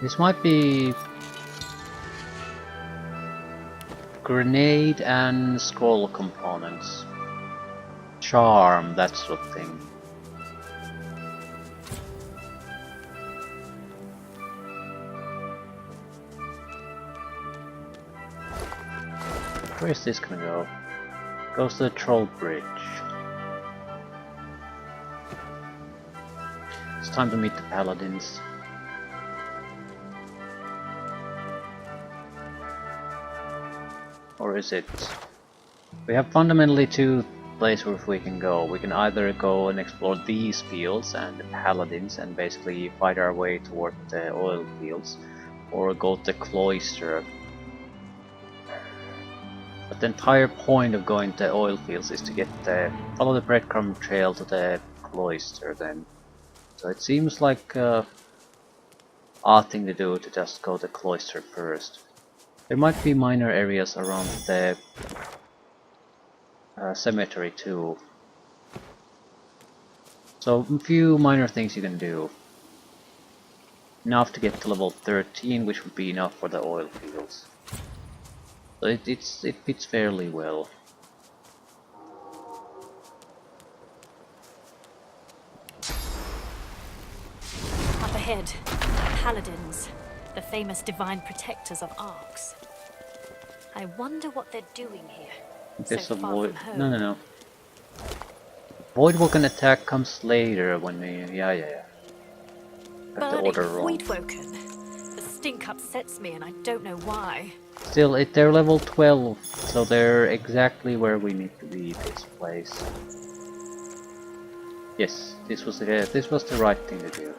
This might be grenade and scroll components. Charm, that sort of thing. Where is this gonna go? Goes to the Troll Bridge. It's time to meet the Paladins. Or is it? We have fundamentally two places where we can go. We can either go and explore these fields and the Paladins and basically fight our way toward the oil fields, or go to the Cloister. But the entire point of going to the oil fields is to follow the breadcrumb trail to the Cloister then. So it seems like a odd thing to do to just go to the Cloister first. There might be minor areas around the cemetery too. So a few minor things you can do. Enough to get to level 13, which would be enough for the oil fields. So it fits fairly well. Up ahead, Paladins, the famous divine protectors of Arks. I wonder what they're doing here. This So far avoid. from home. No. Voidwoken attack comes later when we... Yeah. Have the Burning order wrong. Voidwoken. The stink upsets me and I don't know why. Still, they're level 12, so they're exactly where we need to be this place. Yes, this was the right thing to do.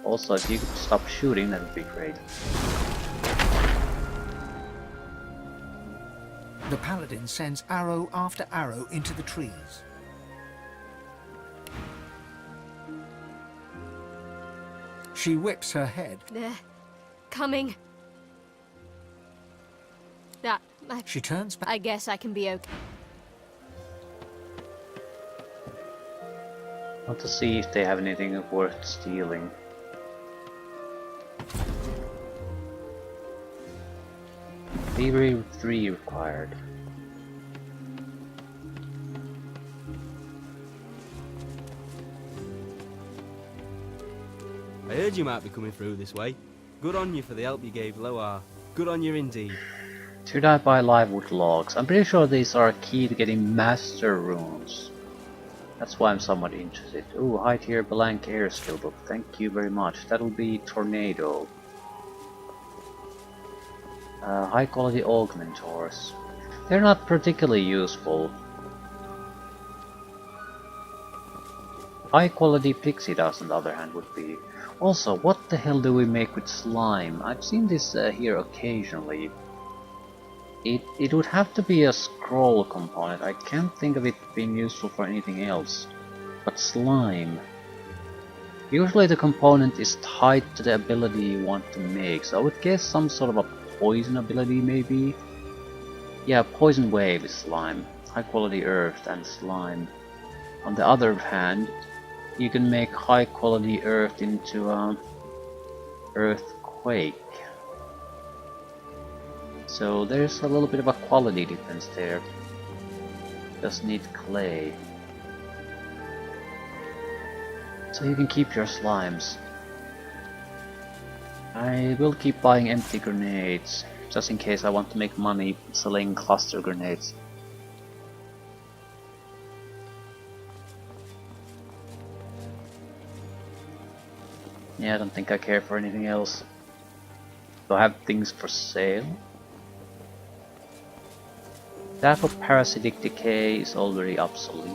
Also, if you could stop shooting, that would be great. The paladin sends arrow after arrow into the trees. She whips her head. They're coming. That. She turns back. I guess I can be okay. I want to see if they have anything worth stealing. Thievery 3 required. I heard you might be coming through this way. Good on you for the help you gave Loar. Good on you indeed. Should I buy livewood logs? I'm pretty sure these are a key to getting master runes. That's why I'm somewhat interested. Ooh, high tier blank air skill book. Thank you very much. That'll be tornado. High quality augmentors. They're not particularly useful. High quality pixie dust on the other hand would be. Also, what the hell do we make with slime? I've seen this here occasionally. It would have to be a scroll component. I can't think of it being useful for anything else. But slime. Usually the component is tied to the ability you want to make, so I would guess some sort of a poison ability maybe? Yeah, poison wave is slime. High quality earth and slime. On the other hand, you can make high quality earth into earthquake. So there's a little bit of a quality difference there. Just need clay. So you can keep your slimes. I will keep buying empty grenades, just in case I want to make money selling cluster grenades. Yeah, I don't think I care for anything else. Do I have things for sale? That for parasitic decay is already obsolete.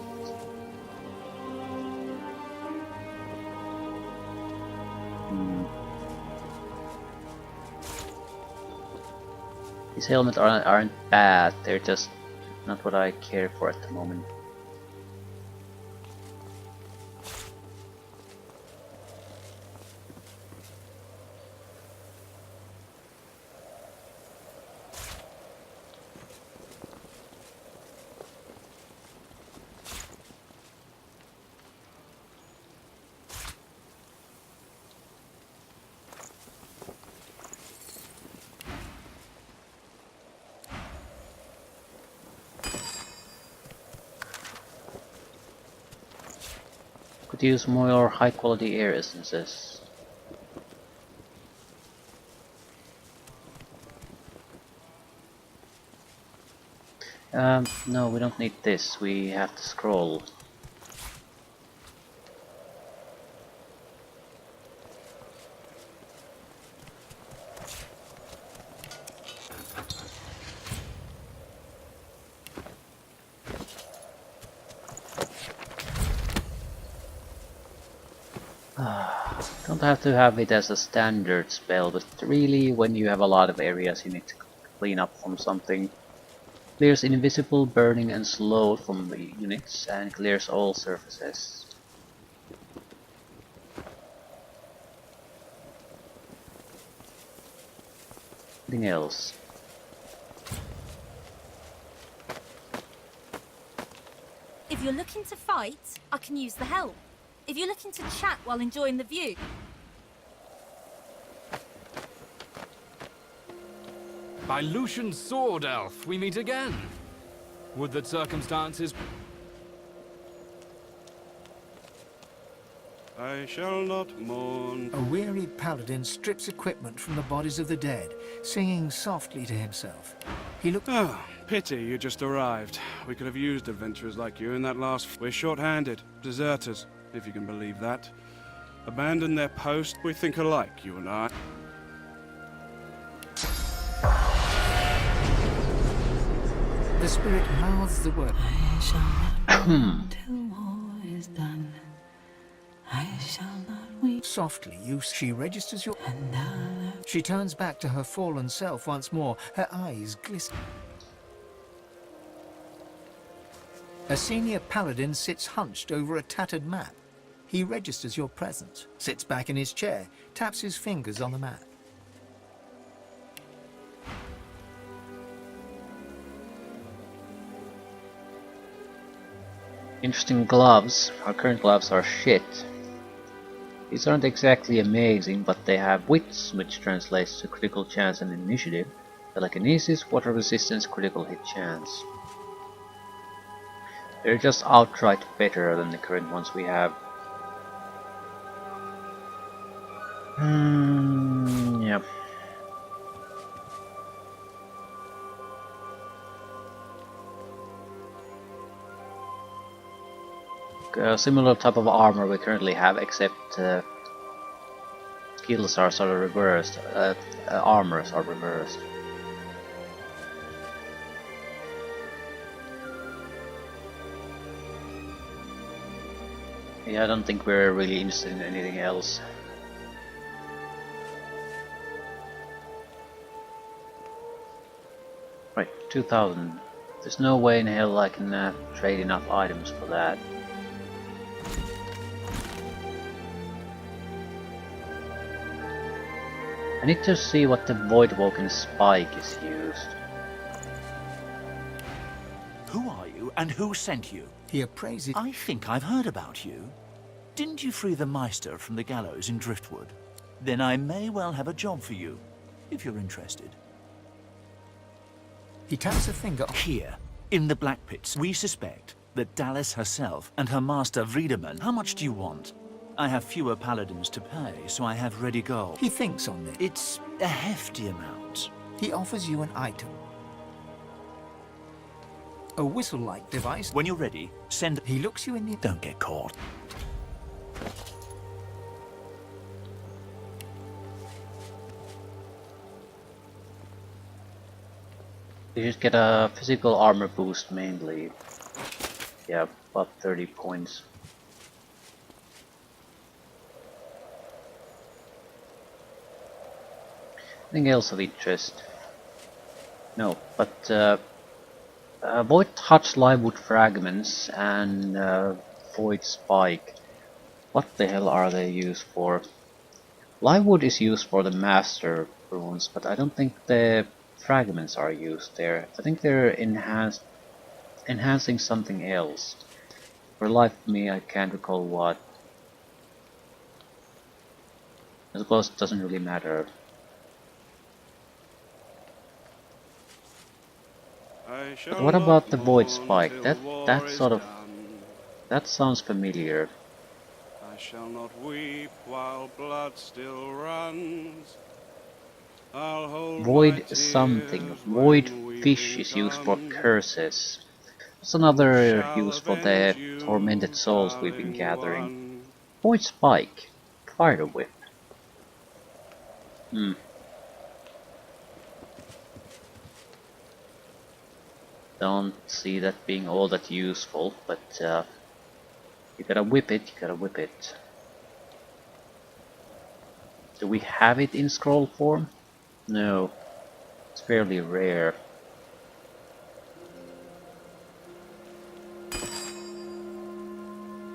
These helmets aren't bad, they're just not what I care for at the moment. Could use more high quality air essences. No, we don't need this, we have to scroll. Don't have to have it as a standard spell, but really when you have a lot of areas you need to clean up from something. Clears invisible, burning and slow from the units and clears all surfaces. Anything else? If you're looking to fight, I can use the helm. If you're looking to chat while enjoying the view... By Lucian's sword, elf, we meet again. Would that circumstances... I shall not mourn. A wearied paladin strips equipment from the bodies of the dead, singing softly to himself. He looked... Oh, pity you just arrived. We could have used adventurers like you in that last... We're short-handed. Deserters, if you can believe that. Abandoned their post. We think alike, you and I. The spirit mouths the word. I shall not weep till war is done. I shall not weep. Softly, she registers your... She turns back to her fallen self once more, her eyes glisten. A senior paladin sits hunched over a tattered map. He registers your presence, sits back in his chair, taps his fingers on the map. Interesting gloves. Our current gloves are shit. These aren't exactly amazing, but they have wits, which translates to critical chance and initiative. Telekinesis, water resistance, critical hit chance. They're just outright better than the current ones we have. Yeah. Similar type of armor we currently have, except skills are sort of reversed. Armors are reversed. Yeah, I don't think we're really interested in anything else. Right, 2000. There's no way in hell I can trade enough items for that. I need to see what the Voidwoken spike is used. Who are you, and who sent you? He appraises... I think I've heard about you. Didn't you free the Meister from the gallows in Driftwood? Then I may well have a job for you, if you're interested. He taps a finger... Here, in the Black Pits, we suspect that Dallas herself and her master Vriedemann... How much do you want? I have fewer paladins to pay, so I have ready gold. He thinks on this. It's a hefty amount. He offers you an item. A whistle-like device. When you're ready, send... He looks you in the... Don't get caught. You just get a physical armor boost mainly. Yeah, about 30 points. Anything else of interest? No, but Void Touch Livewood Fragments and Void Spike. What the hell are they used for? Livewood is used for the Master Runes, but I don't think the fragments are used there. I think they're enhancing something else. For the life of me, I can't recall what. I suppose it doesn't really matter. But what about the Void Spike? That sort of... that sounds familiar. I shall not weep while blood still runs. I'll hold Void something. Void Fish is used for curses. What's another use for the tormented souls we've been gathering? Void Spike. Fire Whip. Don't see that being all that useful, but you gotta whip it, you gotta whip it. Do we have it in scroll form? No. It's fairly rare.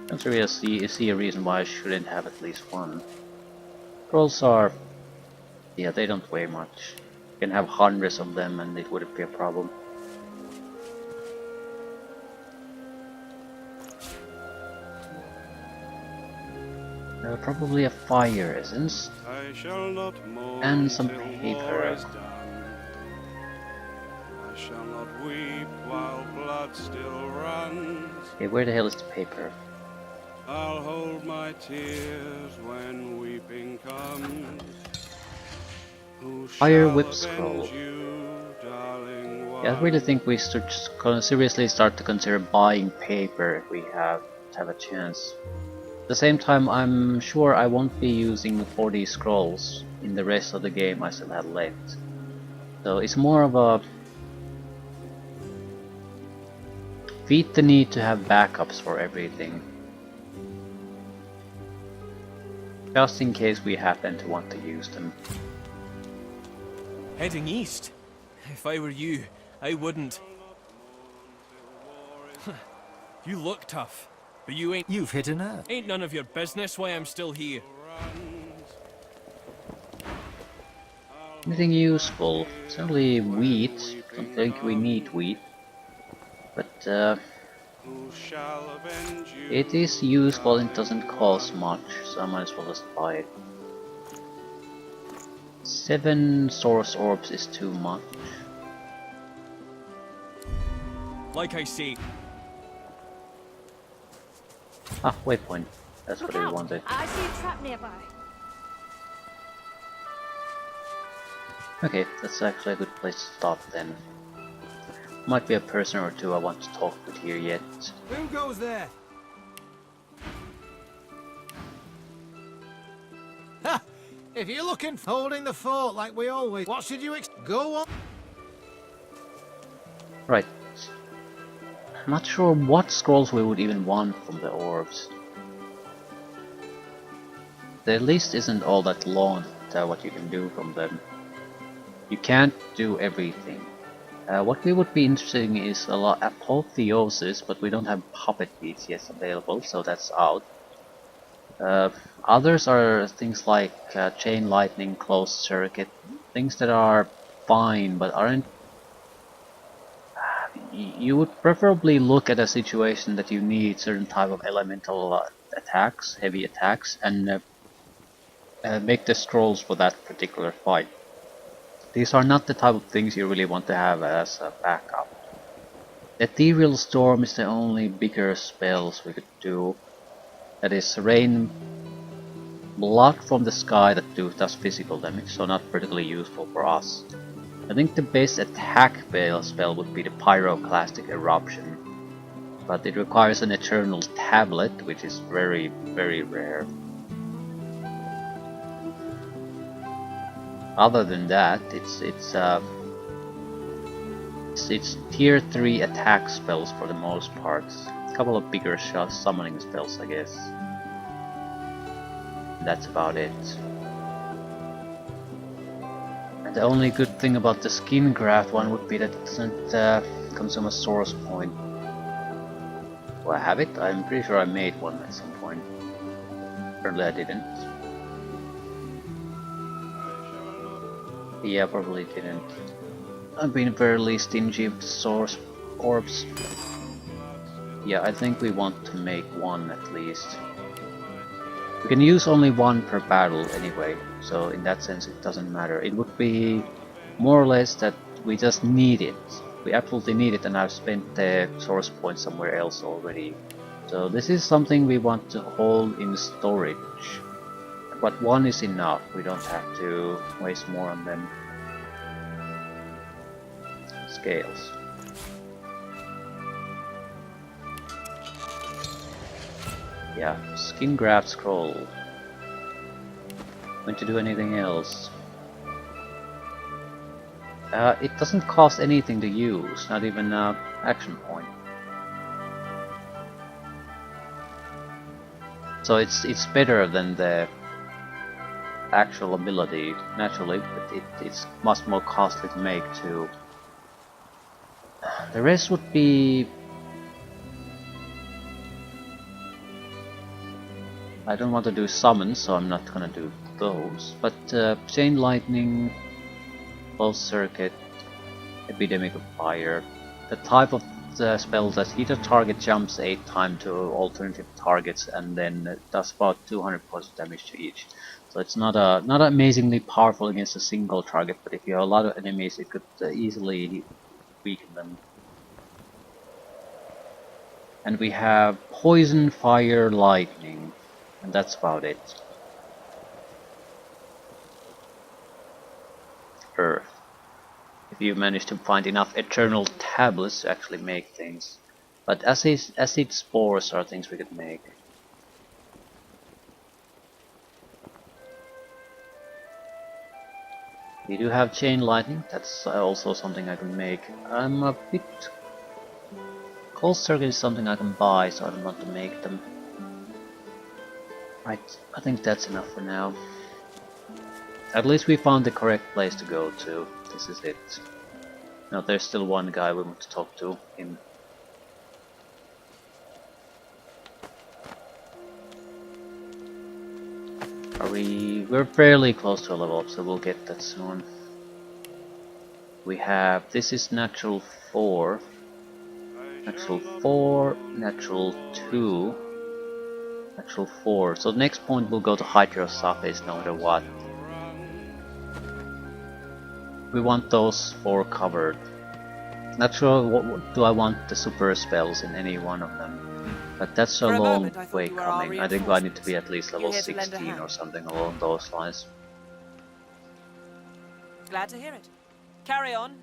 Don't really see a reason why I shouldn't have at least one. Scrolls are... yeah, they don't weigh much. You can have hundreds of them and it wouldn't be a problem. Probably a fire essence and some paper. I shall not weep while blood still runs. Okay, where the hell is the paper? I'll hold my tears when weeping comes. Fire Whip Scroll. Yeah, I really think we should seriously start to consider buying paper if we have a chance. At the same time, I'm sure I won't be using 4D scrolls in the rest of the game I still have left. So it's more of a feed the need to have backups for everything. Just in case we happen to want to use them. Heading east? If I were you, I wouldn't. You look tough, but you ain't— You've hit a nerve. Ain't none of your business why I'm still here. Anything useful? Certainly wheat. Don't think we need wheat. But it is useful and doesn't cost much, so I might as well just buy it. 7 source orbs is too much. Like I say. Ah, waypoint. That's Look what I out! wanted. I see a trap nearby. Okay, that's actually a good place to stop then. Might be a person or two I want to talk with here yet. Who goes there? Ha! If you're looking for holding the fort like we always, what should you go on? Right. I'm not sure what scrolls we would even want from the orbs. The list isn't all that long to tell what you can do from them. You can't do everything. What we would be interested in is a lot apotheosis, but we don't have puppet beats yet available, so that's out. Others are things like chain lightning, closed circuit, things that are fine but aren't. You would preferably look at a situation that you need certain type of elemental attacks, heavy attacks, and make the scrolls for that particular fight. These are not the type of things you really want to have as a backup. Ethereal Storm is the only bigger spells we could do. That is rain blood from the sky that does physical damage, so not particularly useful for us. I think the best attack spell would be the Pyroclastic Eruption, but it requires an Eternal Tablet, which is very, very rare. Other than that, it's tier 3 attack spells for the most part. A couple of bigger summoning spells, I guess. That's about it. And the only good thing about the skin graft one would be that it doesn't consume a source point. Do I have it? I'm pretty sure I made one at some point. Apparently I didn't. Yeah, probably didn't. I've been fairly stingy with source orbs. Yeah, I think we want to make one at least. We can use only one per battle anyway, so in that sense it doesn't matter. It would be more or less that we just need it. We absolutely need it, and I've spent the source point somewhere else already. So this is something we want to hold in storage. But one is enough, we don't have to waste more on them. Scales. Yeah, skin graft scroll. Going to do anything else? It doesn't cost anything to use, not even an action point. So it's better than the actual ability, naturally, but it's much more costly to make too. The rest would be... I don't want to do summons, so I'm not gonna do those. But chain lightning, closed circuit, epidemic of fire, the type of spell that either target jumps 8 times to alternative targets and then does about 200 points of damage to each. So it's not amazingly powerful against a single target, but if you have a lot of enemies, it could easily weaken them. And we have poison, fire, lightning, and that's about it. Earth. if you manage to find enough eternal tablets to actually make things. But acid spores are things we could make. We do have chain lightning, that's also something I can make. I'm a bit... Cold circuit is something I can buy, so I don't want to make them. Right, I think that's enough for now. At least we found the correct place to go to. This is it. Now there's still one guy we want to talk to. Him. We're fairly close to a level up, so we'll get that soon. We have, this is natural 4, natural 4, natural 2, natural 4. So the next point we'll go to Hydrosurface no matter what. We want those 4 covered. Not sure what do I want the super spells in any one of them. But that's a long way coming. I think I need to be at least level 16 or something along those lines. Glad to hear it. Carry on.